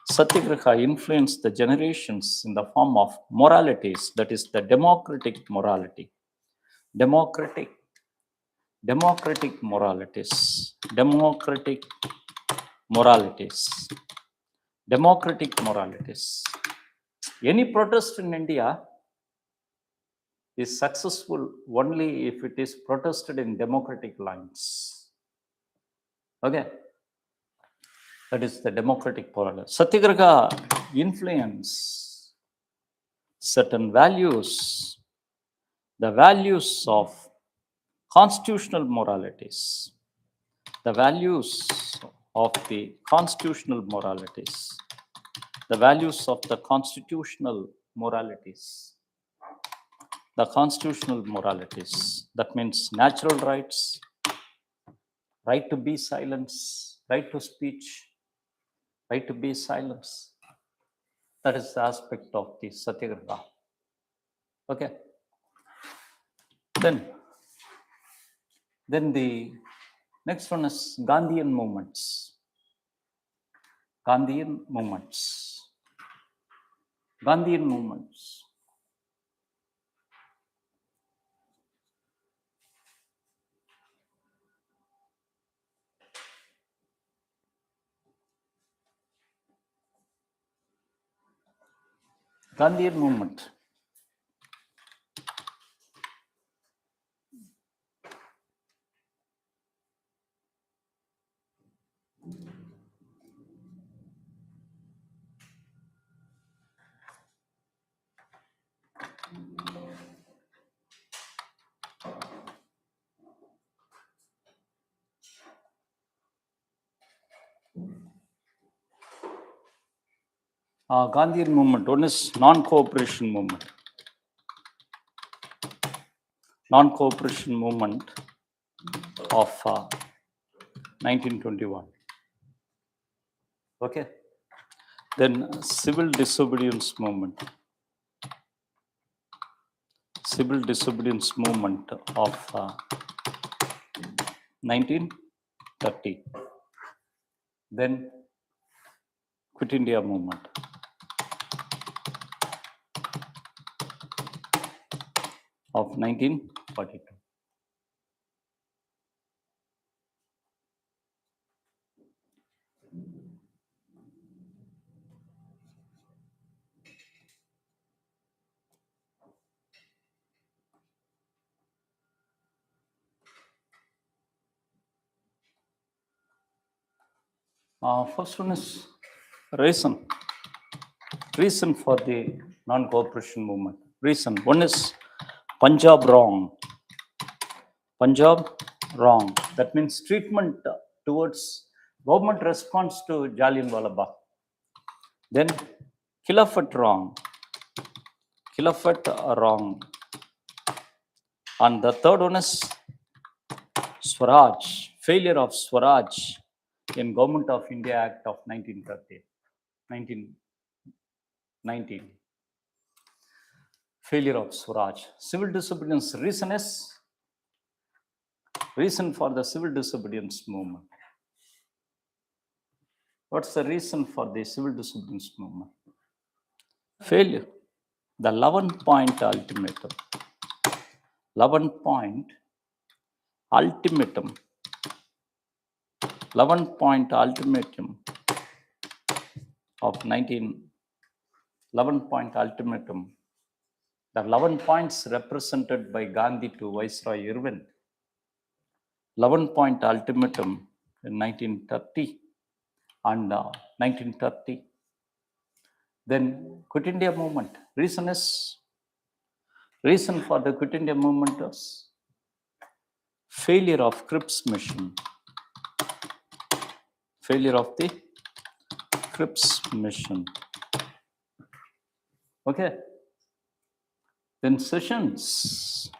Satyagraha influenced the generations in the form of moralities, that is the democratic morality. Democratic moralities. Any protest in India is successful only if it is protested in democratic lines. Okay. That is the democratic morality. Satyagraha influence certain values, the values of constitutional moralities, the values of the constitutional moralities, the values of the constitutional moralities. The constitutional moralities, that means natural rights, right to be silence, right to speech, right to be silence. That is the aspect of the Satyagraha. Okay. Then the next one is Gandhian movements. Gandhian movements. Gandhian movement. Gandhian movement. One is non-cooperation movement. Non-cooperation movement of 1921. Okay. Then civil disobedience movement. Civil disobedience movement of 1930. Then Quit India movement. Of 1942. First one is reason. Reason for the non-cooperation movement. Reason. One is Punjab wrong. Punjab wrong. That means treatment towards government response to Jallianwala Bagh. Then Khilafat wrong. Khilafat wrong. And the third one is Swaraj. Failure of Swaraj in Government of India Act of 1930. 1919. Failure of Swaraj. Civil disobedience. Reason for the civil disobedience movement. What's the reason for the civil disobedience movement? Failure. The 11-point ultimatum. 11-point ultimatum. 11-point ultimatum of 11-point ultimatum. The 11 points represented by Gandhi to Viceroy Irwin. 11-point ultimatum in 1930 and 1930. Then Quit India movement. Reason for the Quit India movement was failure of Cripps mission. Failure of the Cripps mission. Okay. Then sessions.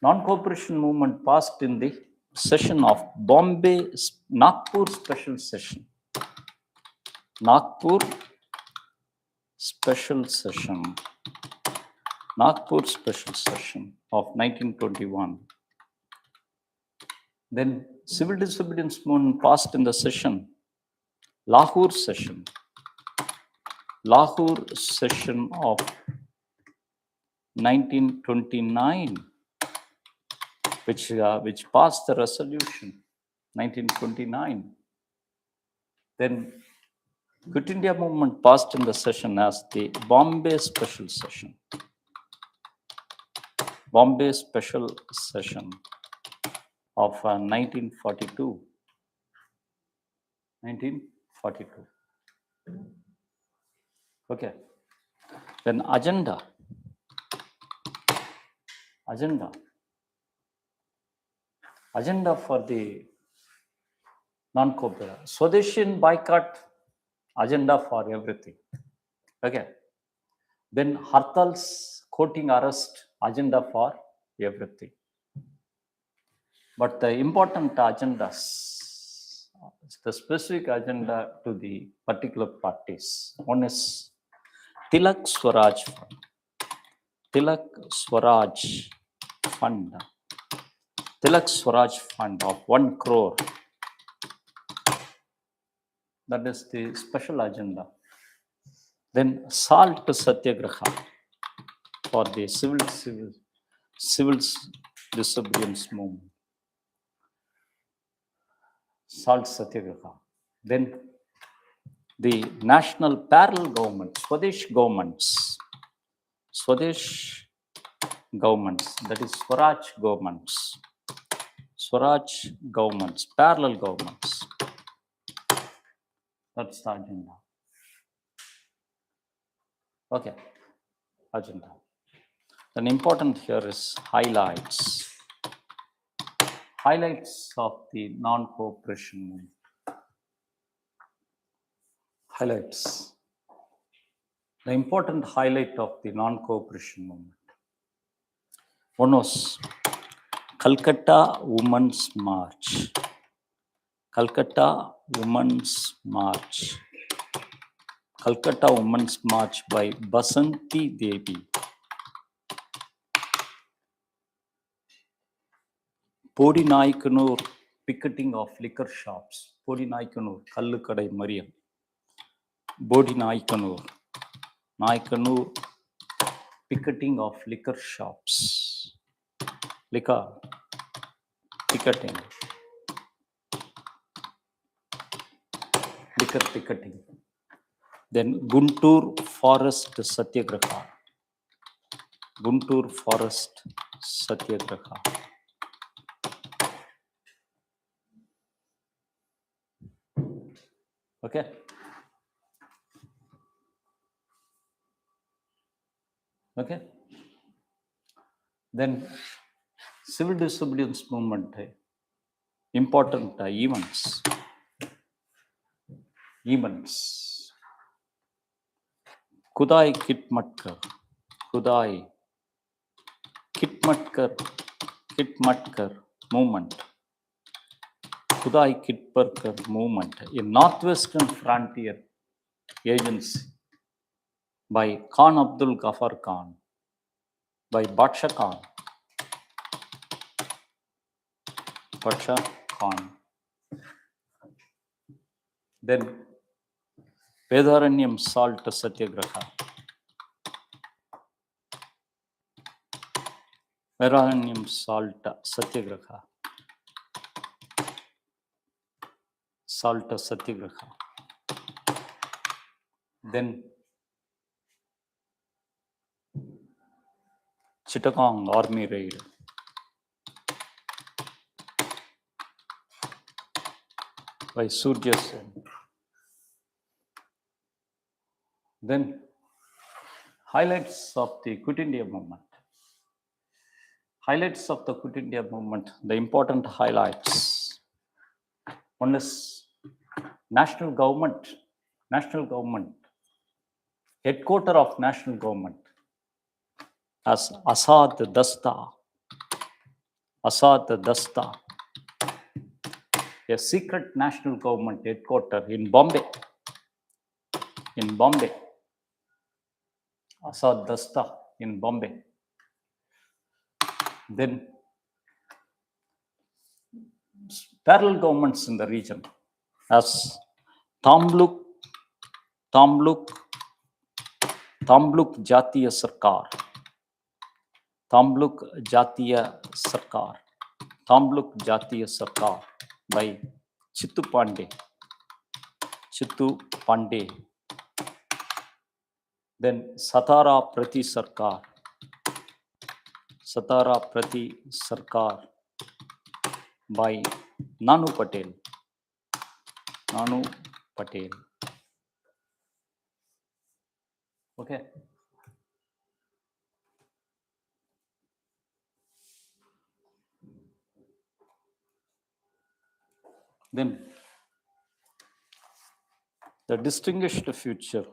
Non-cooperation movement passed in the session of Nagpur special session. Nagpur special session. Nagpur special session of 1921. Then civil disobedience movement passed in the session. Lahore session. Lahore session of 1929, which passed the resolution, 1929. Then Quit India movement passed in the session as the Bombay special session. Bombay special session of 1942. 1942. Okay. Then agenda. Agenda for the non-cooperation. Swadeshi boycott agenda for everything. Okay. Then Hartal's quoting arrest agenda for everything. But the important agendas, the specific agenda to the particular parties. One is Tilak Swaraj Fund. Tilak Swaraj Fund. Tilak Swaraj Fund of 1 crore. That is the special agenda. Then salt satyagraha for the civil disobedience movement. Salt satyagraha. Then the national parallel government, Swadesh governments, that is Swaraj governments, parallel governments. That's the agenda. Okay, agenda. Then important here is highlights of the non-cooperation movement. Highlights. The important highlight of the non-cooperation movement. One was Calcutta Women's March. Calcutta Women's March by Basanti Devi. Podinaikanur picketing of liquor shops. Podinaikanur, Kallukadai Mariam. Bodinaikanur, picketing of liquor shops. Liquor picketing. Then Guntur Forest Satyagraha. Okay. Okay. Then civil disobedience movement. Important events. Kudai Kitmatkar movement. Kudai Kitmatkar movement, a Northwestern Frontier Agency by Khan Abdul Ghaffar Khan, by Badsha Khan. Then Vedaranyam Salt Satyagraha. Then Chittagong Army Raid. By Surya Sen. Then highlights of the Quit India movement. The important highlights. One is national government, headquarter of national government as Asad Dasta, a secret national government headquarter in Bombay. Asad Dasta in Bombay. Then parallel governments in the region as Tamluk Jatiya Sarkar. By Chittu Pandey. Then Satara Prati Sarkar by Nanu Patel. Okay. Then the distinguished future.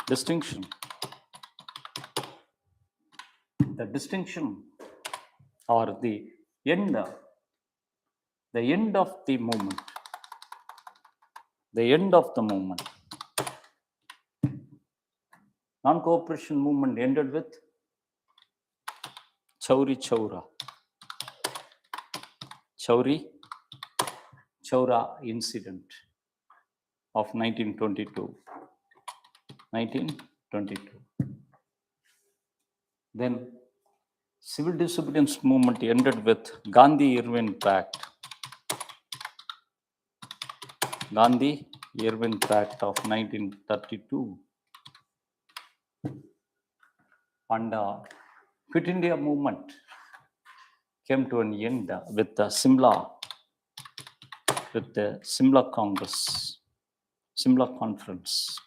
Distinction. The distinction or the end of the movement. Non-cooperation movement ended with Chauri Chaura incident. of 1922. 1922. Then civil disobedience movement ended with Gandhi-Irwin Pact. Gandhi-Irwin Pact of 1932. And Quit India movement came to an end with the Simla Congress, Simla Conference.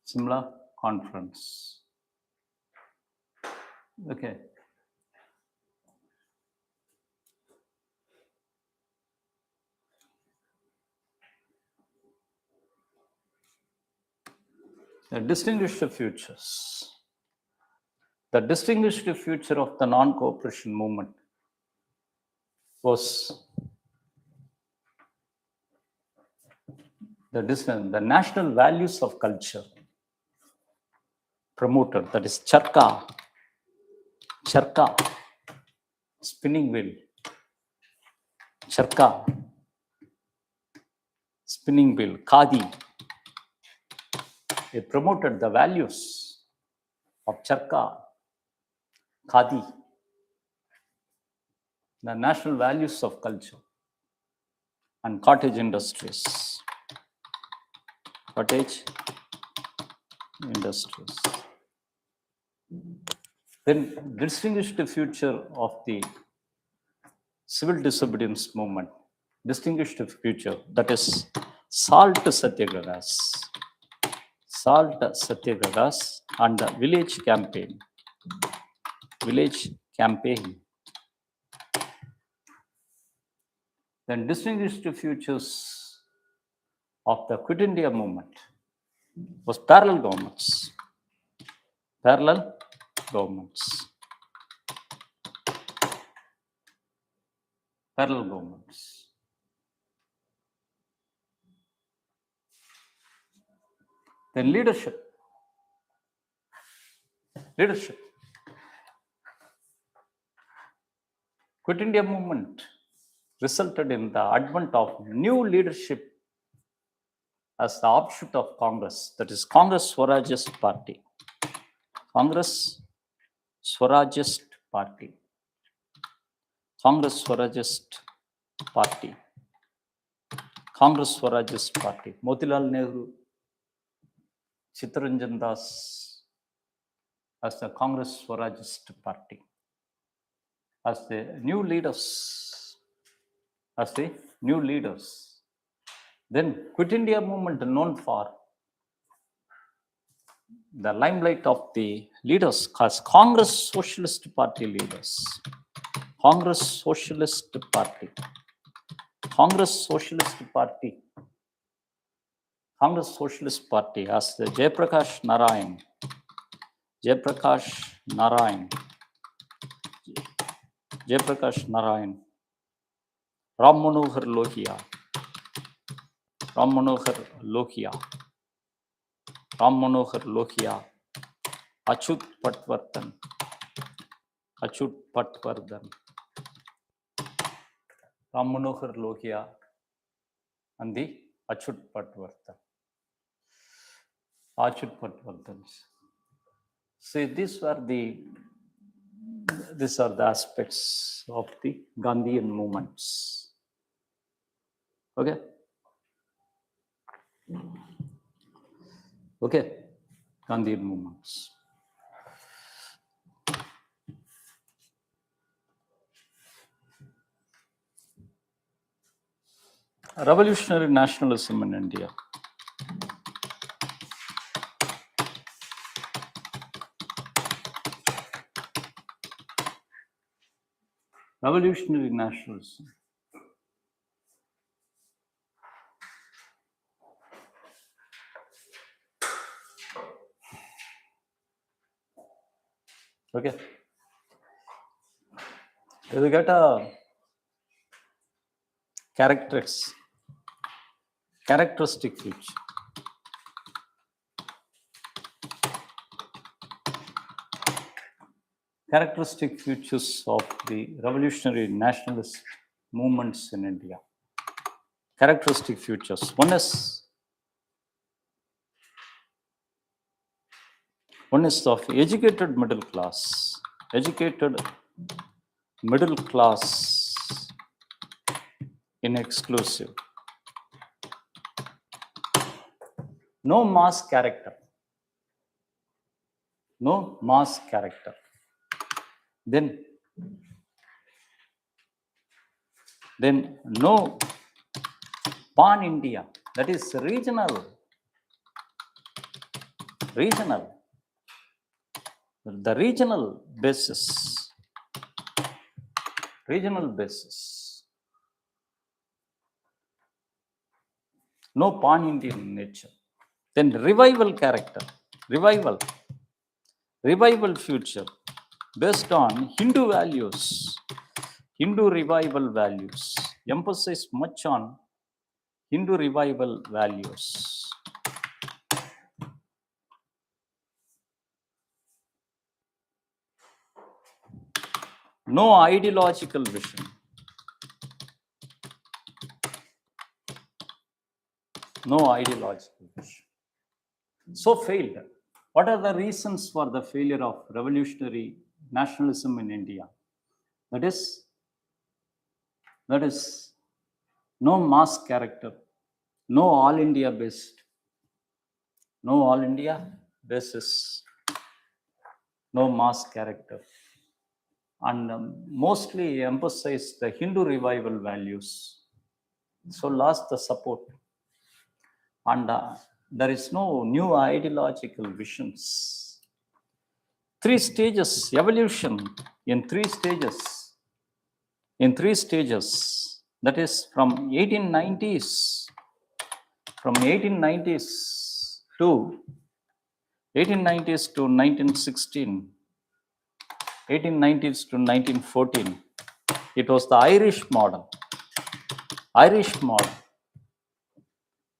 Simla Conference. Okay. The distinguished futures. The distinguished future of the non-cooperation movement was the national values of culture promoted, that is charka, spinning wheel, charka, spinning wheel, khadi. It promoted the values of charka, khadi, the national values of culture, and cottage industries. Cottage industries. Then distinguished future of the civil disobedience movement, distinguished future, that is salt satyagrahas, and the village campaign. Then distinguished futures of the Quit India movement was parallel governments. Parallel governments. Then leadership. Quit India movement resulted in the advent of new leadership as the offshoot of Congress, that is Congress Swarajist Party. Congress Swarajist Party. Motilal Nehru, Chittaranjan Das as the Congress Swarajist Party. As the new leaders. Then Quit India movement, known for the limelight of the leaders as Congress Socialist Party leaders. Congress Socialist Party as the Jayaprakash Narayan, Ram Manohar Lohia, Achut Patwardhan, Ram Manohar Lohia, and the Achut Patwardhan. See, these are the aspects of the Gandhian movements. Okay. Gandhian movements. Revolutionary nationalism in India. Revolutionary nationalism. Okay. You get a characteristic feature. Characteristic features of the revolutionary nationalist movements in India. characteristic features. One is of educated middle class. Educated middle class in exclusive. No mass character. No mass character. Then no pan India, that is regional. The regional basis. No pan Indian nature. Then revival character. Revival future based on Hindu values. Hindu revival values. Emphasize much on Hindu revival values. No ideological vision. So failed. What are the reasons for the failure of revolutionary nationalism in India? That is no mass character, no all India basis, no mass character, and mostly emphasize the Hindu revival values. So lost the support, and there is no new ideological visions. 3 stages, evolution in 3 stages. That is from 1890s to 1916, 1890s to 1914. It was the Irish model.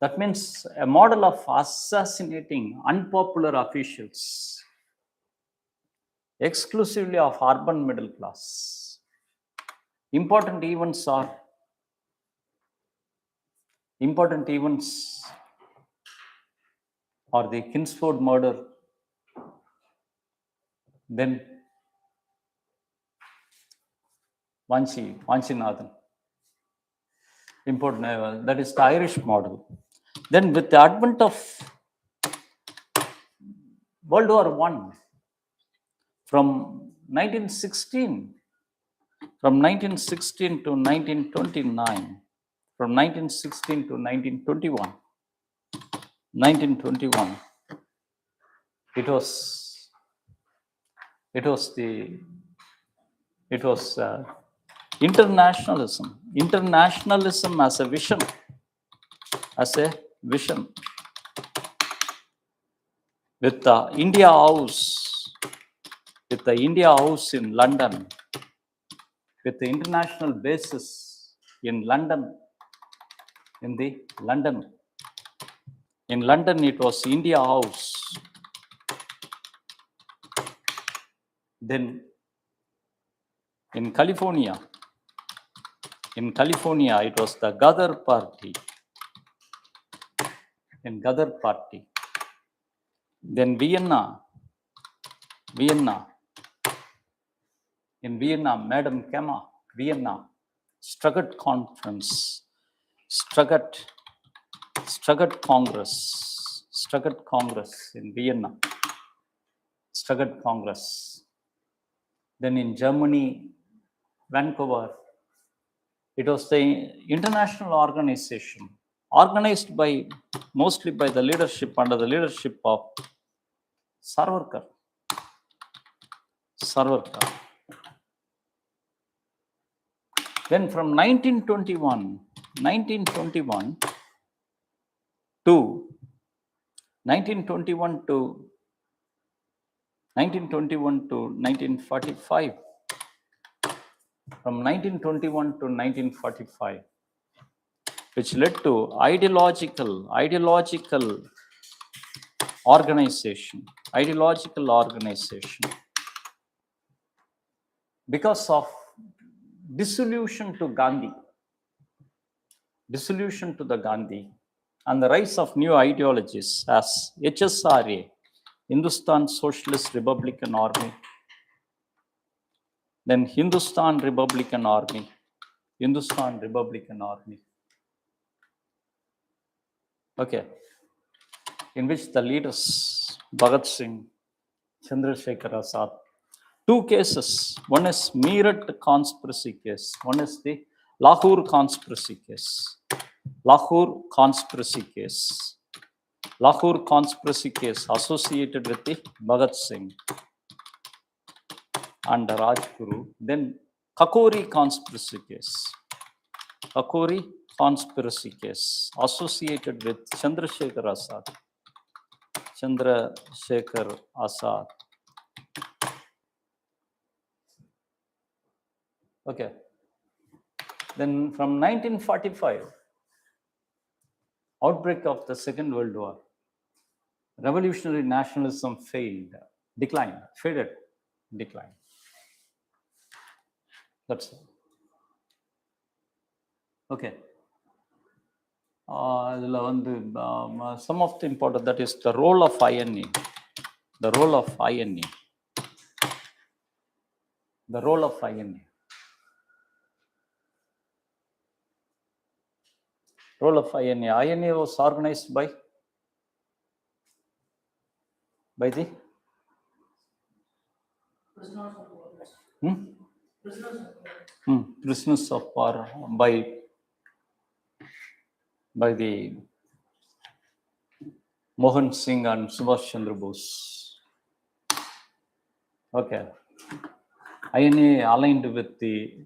That means a model of assassinating unpopular officials, exclusively of urban middle class. Important events are the Kingsford murder, then Vanchinathan. Important, that is the Irish model. Then with the advent of World War I, from 1916 to 1929, from 1916 to 1921, it was internationalism as a vision, with the India House in London, with the international basis in London. In London, it was India House. Then in California, it was the Ghadar Party. Then Vienna. In Vienna, Madame Kemma, Vienna, Stuttgart Conference, Stuttgart Congress in Vienna, Stuttgart Congress. Then in Germany, Vancouver, it was the international organization organized mostly by the leadership, under the leadership of Savarkar. Then from 1921 to 1945, from 1921 to 1945, which led to ideological organization, because of dissolution to Gandhi. dissolution to the Gandhi, and the rise of new ideologies as HSRA, Hindustan Socialist Republican Army, then Hindustan Republican Army, okay, in which the leaders Bhagat Singh, Chandrasekhar Azad, two cases. One is Meerut conspiracy case. One is the Lahore conspiracy case. Lahore conspiracy case associated with the Bhagat Singh and Rajguru. Then Kakori conspiracy case associated with Chandrasekhar Azad. Okay. Then from 1945, outbreak of the Second World War, revolutionary nationalism faded. That's it. Okay. Some of the important, that is the role of INA. The role of INA. Role of INA. INA was organized by the Prisoners of war. prisoners of war, by the Mohan Singh and Subhash Chandra Bose. Okay. INA aligned with the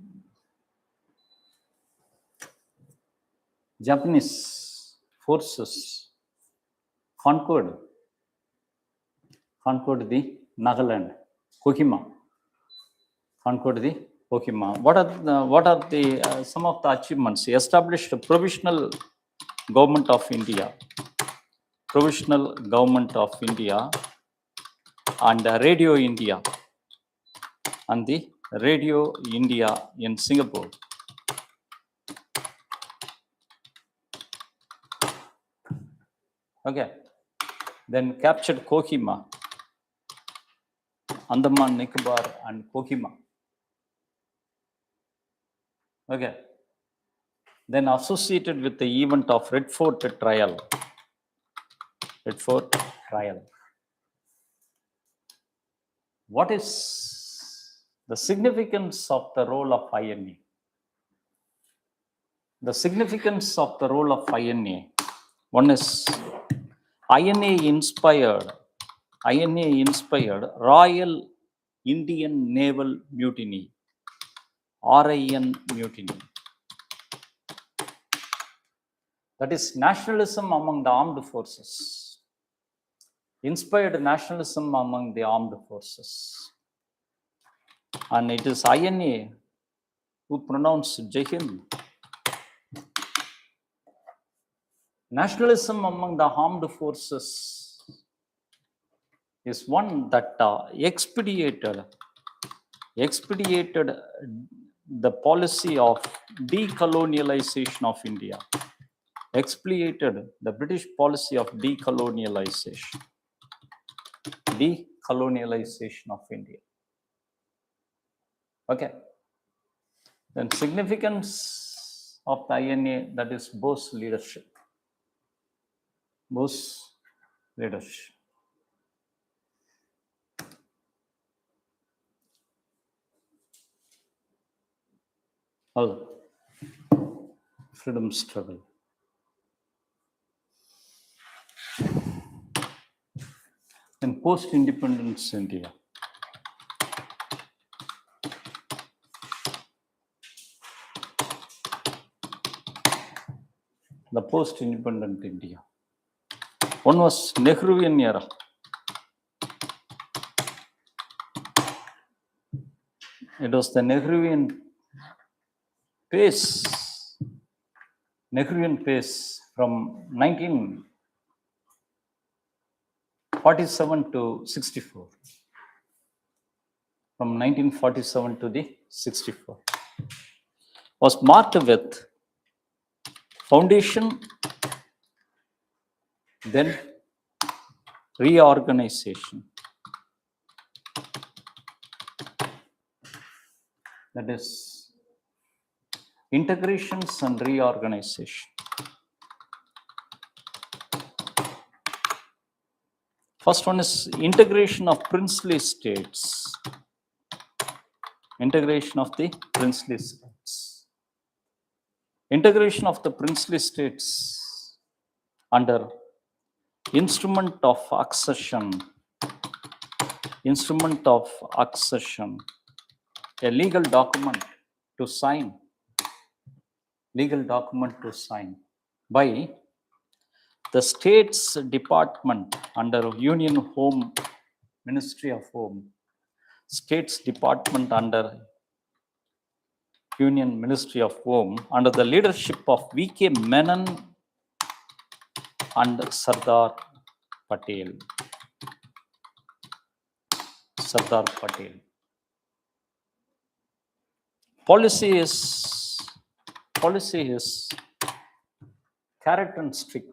Japanese forces, conquered the Nagaland, Kohima. What are the some of the achievements? He established a provisional government of India, and Radio India, and the Radio India in Singapore. Okay. Then captured Kohima, Andaman, Nicobar, and Kohima. Okay. Then associated with the event of Red Fort trial. What is the significance of the role of INA? The significance of the role of INA. One is INA inspired Royal Indian Naval Mutiny, RIN mutiny. That is nationalism among the armed forces. Inspired nationalism among the armed forces. And it is INA who pronounced Jai Hind. Nationalism among the armed forces is one that expedited the policy of decolonialization of India. Expedited the British policy of decolonialization of India. Okay. Then significance of the INA, that is Bose leadership. All freedom struggle. In post-independence India. The post-independent India. One was Nehruvian era. It was the Nehruvian pace from 1947 to 64. From 1947 to the 64 was marked with Foundation, then reorganization. That is integrations and reorganization. First one is integration of princely states. Integration of the princely states. Integration of the princely states under instrument of accession. Instrument of accession. A legal document to sign. Legal document to sign by the State's Department under Union Home, Ministry of Home, State's Department under Union Ministry of Home, under the leadership of V.K. Menon and Sardar Patel. Sardar Patel. Policy is carrot and stick.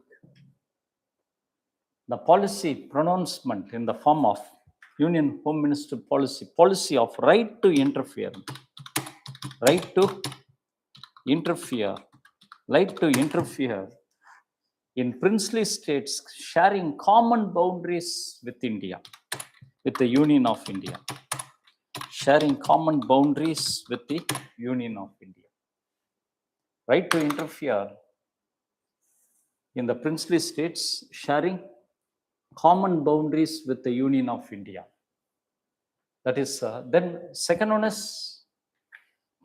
The policy pronouncement in the form of Union Home Minister policy of right to interfere, right to interfere in princely states sharing common boundaries with India, with the Union of India, sharing common boundaries with the Union of India. Right to interfere in the princely states sharing common boundaries with the Union of India. That is, then second one is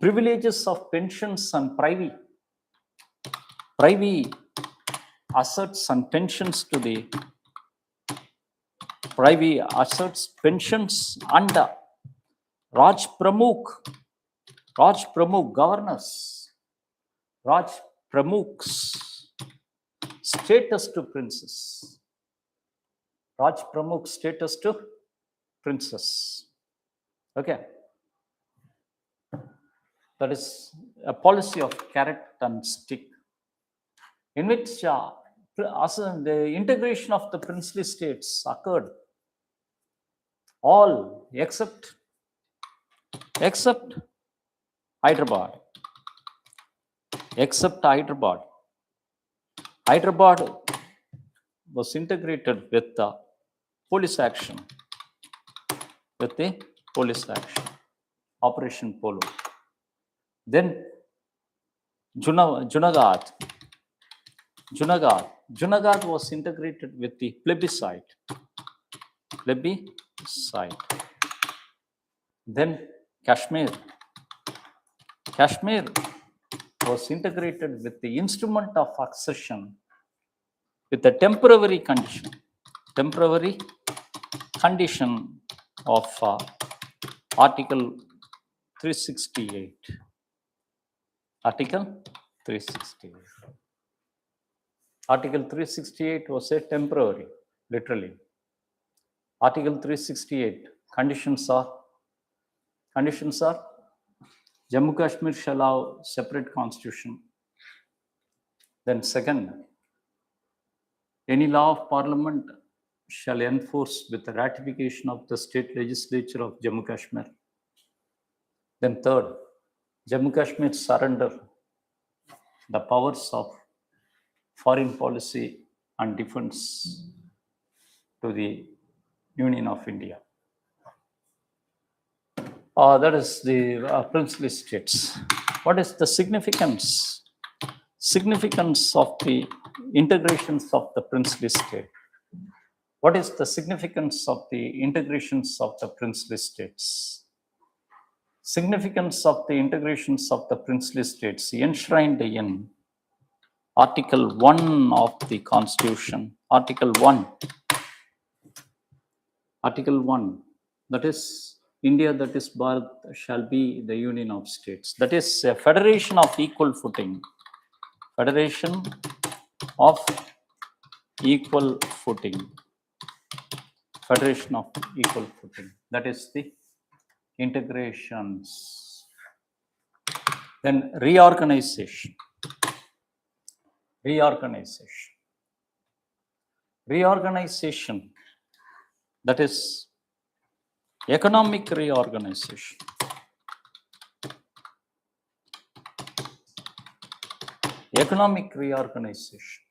privileges of pensions and privy assets and pensions to the privy assets, pensions under Raj Pramukh governors, Raj Pramukh's status to princes. Raj Pramukh status to princess. Okay. That is a policy of carrot and stick, in which the integration of the princely states occurred. All except Hyderabad. Except Hyderabad. Hyderabad was integrated with the police action. With the police action. Operation Polo. Then Junagadh was integrated with the plebiscite. Then Kashmir was integrated with the instrument of accession with a temporary condition of Article 368. Article 368. Article 368 was a temporary, literally. Article 368 conditions are Jammu Kashmir shall have separate constitution. Then second, any law of parliament shall enforce with the ratification of the state legislature of Jammu Kashmir. Then third, Jammu Kashmir surrender the powers of foreign policy and defense to the Union of India. That is the princely states. What is the significance of the integrations of the princely state? What is the significance of the integrations of the princely states? Significance of the integrations of the princely states enshrined in Article 1 of the Constitution. Article 1. That is, India, that is Bharat, shall be the union of states. That is a federation of equal footing. Federation of equal footing. Federation of equal footing. That is the integrations. Then reorganization. Reorganization. Reorganization, that is economic reorganization. Economic reorganization.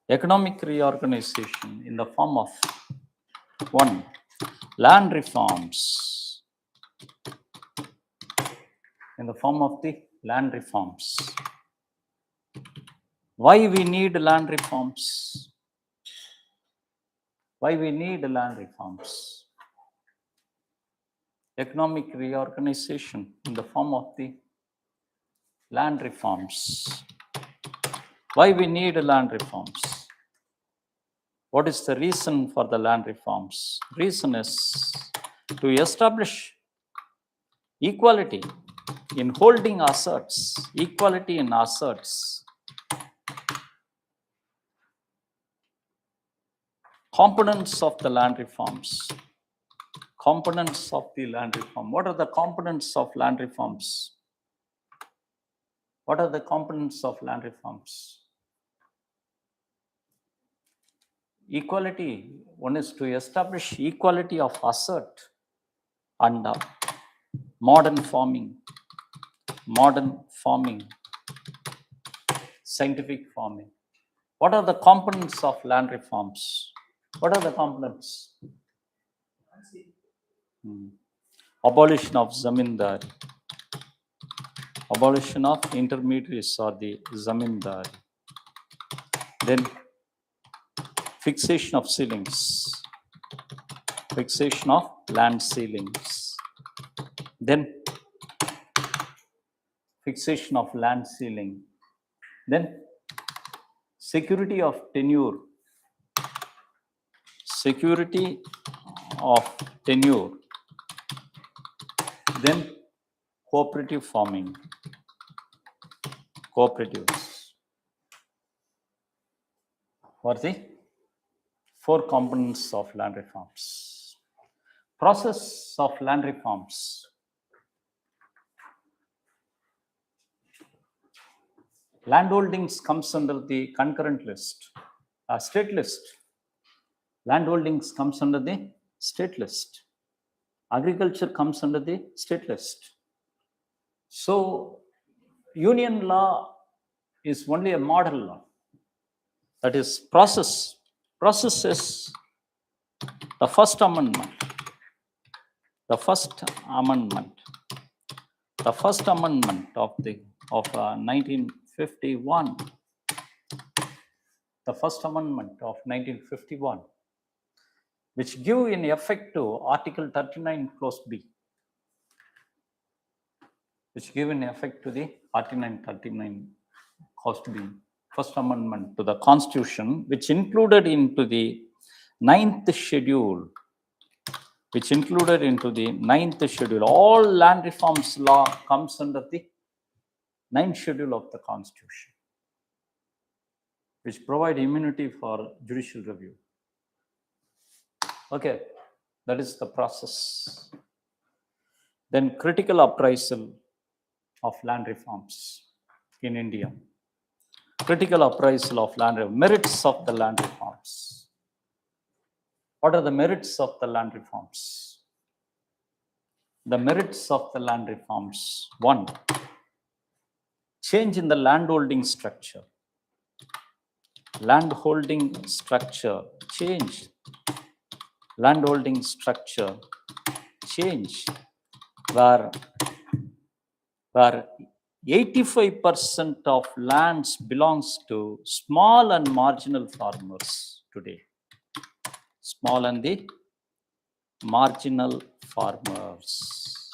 Economic reorganization in the form of 1. Land reforms. In the form of the land reforms. Why we need land reforms? Why we need land reforms? Economic reorganization in the form of the land reforms. Why we need land reforms? What is the reason for the land reforms? Reason is to establish equality in holding assets, equality in assets. Components of the land reforms. Components of the land reform. What are the components of land reforms? What are the components of land reforms? Equality. One is to establish equality of asset and modern farming, scientific farming. What are the components of land reforms? What are the components? Abolition of zamindari. Abolition of intermediaries or the zamindari. Then fixation of ceilings. Fixation of land ceilings. Then fixation of land ceiling. Then security of tenure. Security of tenure. Then cooperative farming. Cooperatives. For the 4 components of land reforms. Process of land reforms. Landholdings comes under the concurrent list, state list. Landholdings comes under the state list. Agriculture comes under the state list. So, union law is only a model law. That is process. Process is the first amendment. The first amendment. The first amendment of 1951. The first amendment of 1951, which give in effect to Article 39 clause B. Which give in effect to the Article 39 clause B. First amendment to the Constitution, which included into the 9th schedule. Which included into the 9th schedule. All land reforms law comes under the 9th schedule of the Constitution, which provide immunity for judicial review. Okay, that is the process. Then critical appraisal of land reforms in India. Critical appraisal of land reforms. Merits of the land reforms. What are the merits of the land reforms? The merits of the land reforms. 1. Change in the landholding structure. Landholding structure change. Landholding structure change. Where 85% of lands belongs to small and marginal farmers today. Small and the marginal farmers.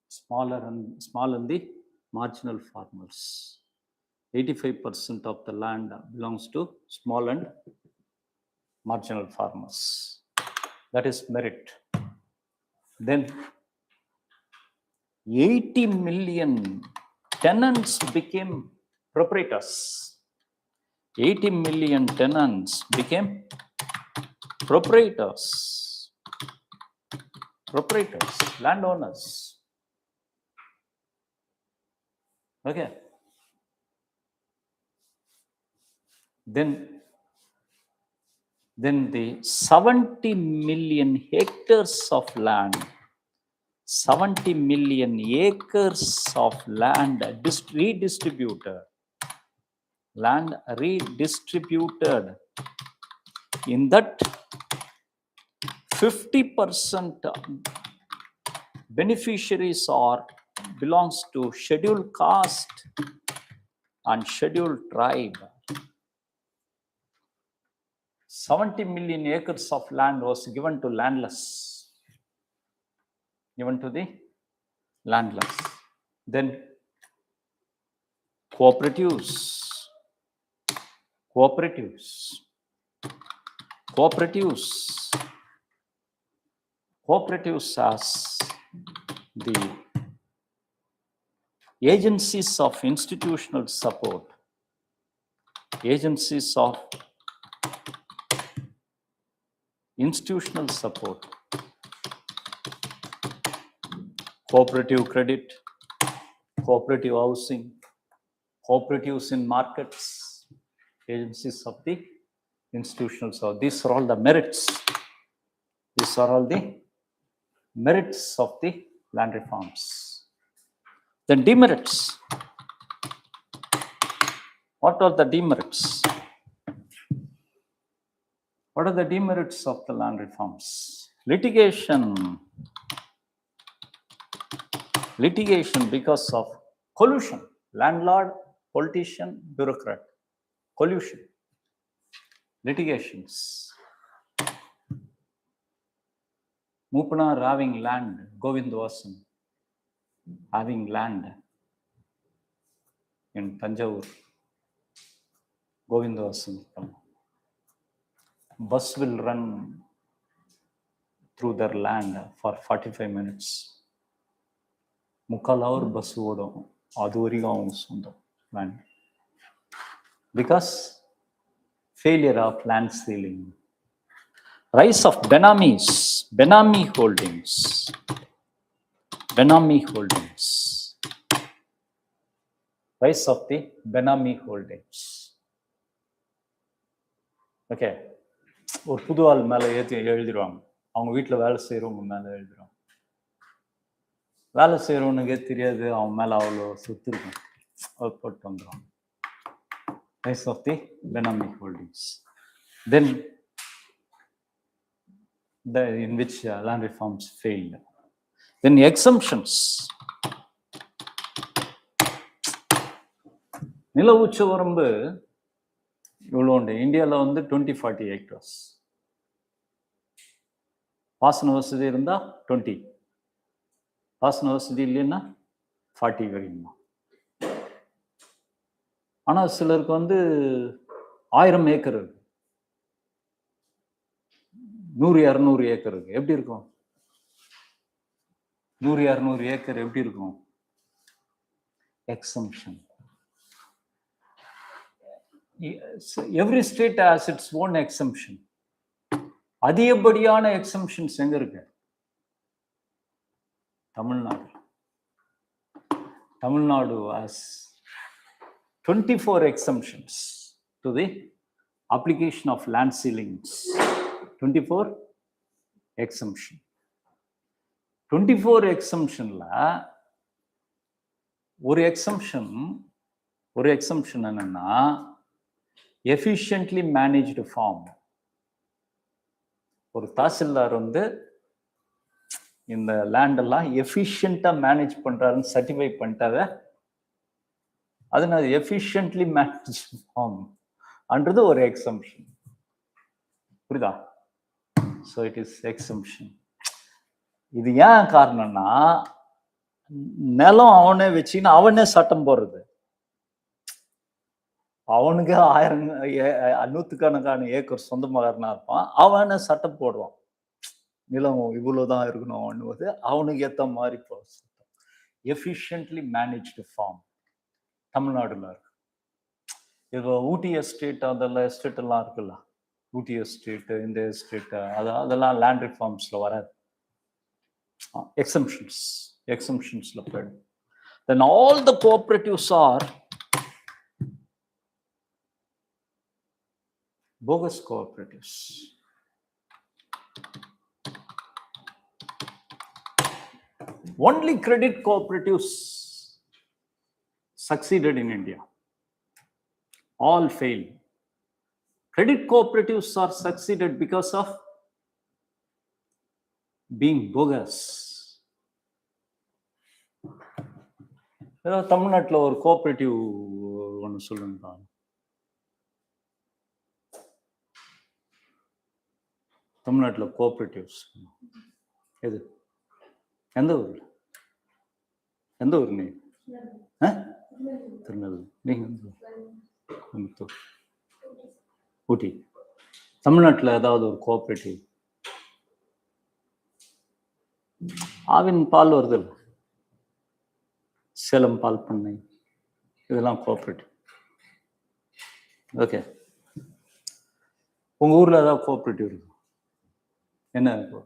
Small and the marginal farmers. 85% of the land belongs to small and marginal farmers. That is merit. Then 80 million tenants became proprietors. 80 million tenants became proprietors. Landowners. Okay. Then the 70 million hectares of land, 70 million acres of land redistributed. Land redistributed. In that, 50% beneficiaries belongs to scheduled caste and scheduled tribe. 70 million acres of land was given to landless. Given to the landless. Then cooperatives. Cooperatives as the agencies of institutional support. Agencies of institutional support. Cooperative credit, cooperative housing, cooperatives in markets, agencies of the institutional support. These are all the merits. These are all the merits of the land reforms. Then demerits. What are the demerits? What are the demerits of the land reforms? Litigation. Litigation because of collusion. Landlord, politician, bureaucrat. Collusion. Litigations. Mupanar having land, Govindwasan having land in Tanjavur, Govindwasan. Bus will run through their land for 45 minutes. Mukkal hour bus odum, adu varaikum avanga sondam land. Because failure of land sealing. Rise of Benamis, Benami holdings. Benami holdings. Rise of the Benami holdings. Okay. ஒரு புது ஆள் மேலே ஏற்றி எழுதிடுவாங்க. அவங்க வீட்டில் வேலை செய்கிறவங்க மேலே எழுதிடுவாங்க. வேலை செய்கிறவனுக்கே தெரியாது அவன் மேலே அவ்வளோ சொத்து இருக்கும். அவர் போட்டு வந்துடுவாங்க. Rise of the Benami holdings. Then in which land reforms failed. Then exemptions. நில உச்ச வரம்பு இவ்வளோ உண்டு. இந்தியாவில் வந்து 20-40 hectares. பாசன வசதி இருந்தால் 20. பாசன வசதி இல்லைன்னா 40 வரைக்குமா. ஆனால் சிலருக்கு வந்து 1000 ஏக்கர் இருக்கு, 100-200 ஏக்கர் இருக்கு. எப்படி இருக்கும்? 100-200 ஏக்கர் எப்படி இருக்கும்? Exemption. Every state has its own exemption. அதிகப்படியான exemptions எங்க இருக்கு? Tamil Nadu. Tamil Nadu has 24 exemptions to the application of land ceilings. 24 exemption. 24 exemptionல ஒரு exemption என்னன்னா efficiently managed farm. ஒரு தாசில்தார் வந்து இந்த லேண்ட் எல்லாம் எஃபிஷியண்டா மேனேஜ் பண்றாருன்னு சர்டிஃபை பண்ணிட்டாவே அதனால எஃபிஷியன்ட்லி மேனேஜ் ஃபார்ம் அன்றது ஒரு எக்ஸம்ஷன். புரியுதா? So it is exemption. இது ஏன் காரணம்னா நிலம் அவனே வச்சுன்னு அவனே சட்டம் போடுறது. அவனுக்கு 100,000 ஏக்கர் சொந்தமாகனா இருப்பான், அவனே சட்டம் போடுவான். நிலம் இவ்வளவுதான் இருக்கணும் போது அவனுக்கு ஏற்ற மாதிரி எஃபிஷியன்ட்லி மேனேஜ்டு ஃபார்ம் தமிழ்நாடுல இருக்கு. இப்போ ஊட்டி எஸ்டேட் அதெல்லாம் எஸ்டேட் எல்லாம் இருக்குல்ல, ஊட்டி எஸ்டேட் இந்த எஸ்டேட் அதெல்லாம் லேண்ட் ரிஃபார்ம்ஸ்ல வராது. எக்ஸம்ஷன்ஸ்ல போயிடும். Then all the cooperatives are bogus cooperatives. Only credit cooperatives succeeded in India. All failed. Credit cooperatives are succeeded because of being bogus. தமிழ்நாட்டில் ஒரு கோஆபரேட்டிவ் ஒன்று சொல்லுங்க. தமிழ்நாட்டில் கோஆபரேட்டிவ்ஸ் எது? எந்த ஊர்? எந்த ஊர் நீ? திருநெல்வேலி. நீங்கள் ஊட்டி. தமிழ்நாட்டில் ஏதாவது ஒரு கோஆபரேட்டிவ்? ஆவின் பால் வருது, சேலம் பால் பண்ணை, இதெல்லாம் கோஆபரேட்டிவ். ஓகே, உங்க ஊர்ல ஏதாவது கோஆபரேட்டிவ் இருக்கு? என்ன இருக்கு?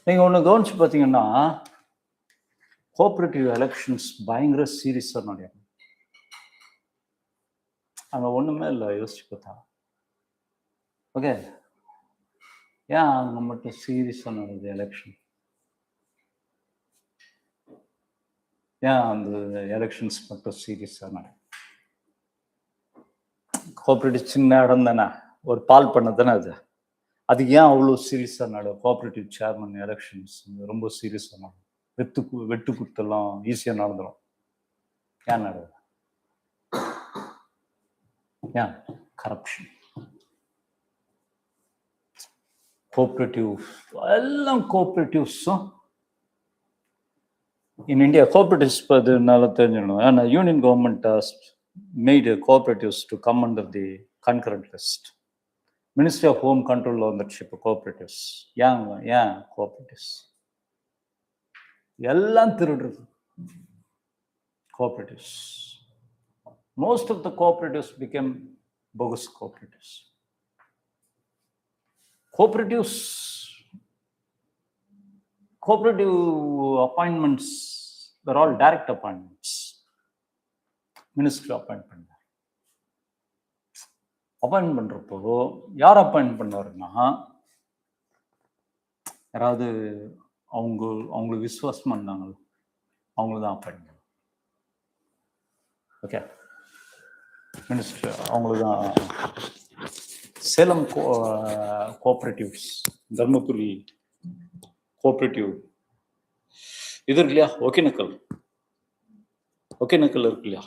நீங்க ஒண்ணு கவனிச்சு பார்த்தீங்கன்னா, கோஆபரேட்டிவ் எலெக்ஷன்ஸ் பயங்கர சீரியஸா நடக்கும். அங்க ஒண்ணுமே இல்லை, யோசிச்சு பார்த்தா. ஓகே, ஏன் அங்க மட்டும் சீரியஸா நடக்குது எலெக்ஷன்? ஏன் அந்த எலெக்ஷன்ஸ் மட்டும் சீரியஸா நடக்கும்? கோஆபரேட்டிவ் சின்ன இடம் தானே, ஒரு பால் பண்ண தானே அது. அதுக்கு ஏன் அவ்வளோ சீரியஸா நடக்கும்? கோஆபரேட்டிவ் சேர்மன் எலெக்ஷன்ஸ் ரொம்ப சீரியஸா நடக்கும். வெட்டு குத்தெல்லாம் ஈஸியா நடந்துடும். ஏன் நடக்குது? ஏன்? கரப்ஷன். கோஆபரேட்டிவ் எல்லாம் கோஆபரேட்டிவ்ஸும் in India, cooperatives padinaala therinjidum. And union government has made cooperatives to come under the concurrent list. Ministry of Home control ownership of cooperatives. Yeah, cooperatives. Ellam thirudru. Cooperatives. Most of the cooperatives became bogus cooperatives. Cooperative appointments, they're all direct appointments. Ministry appoint பண்ண. Appoint பண்றப்போ யார் appoint பண்ணுவாருன்னா, யாராவது அவங்களுக்கு விசுவாசமா இருந்தாங்க, அவங்கள தான் அப்பாயின்ட் பண்ணுவாங்க. ஓகே, மினிஸ்டர் அவங்களுக்கு தான். சேலம் கோஆபரேட்டிவ்ஸ், தர்மபுரி கோஆபரேட்டிவ் இது இருக்கு இல்லையா, ஒகேனக்கல் இருக்கு இல்லையா,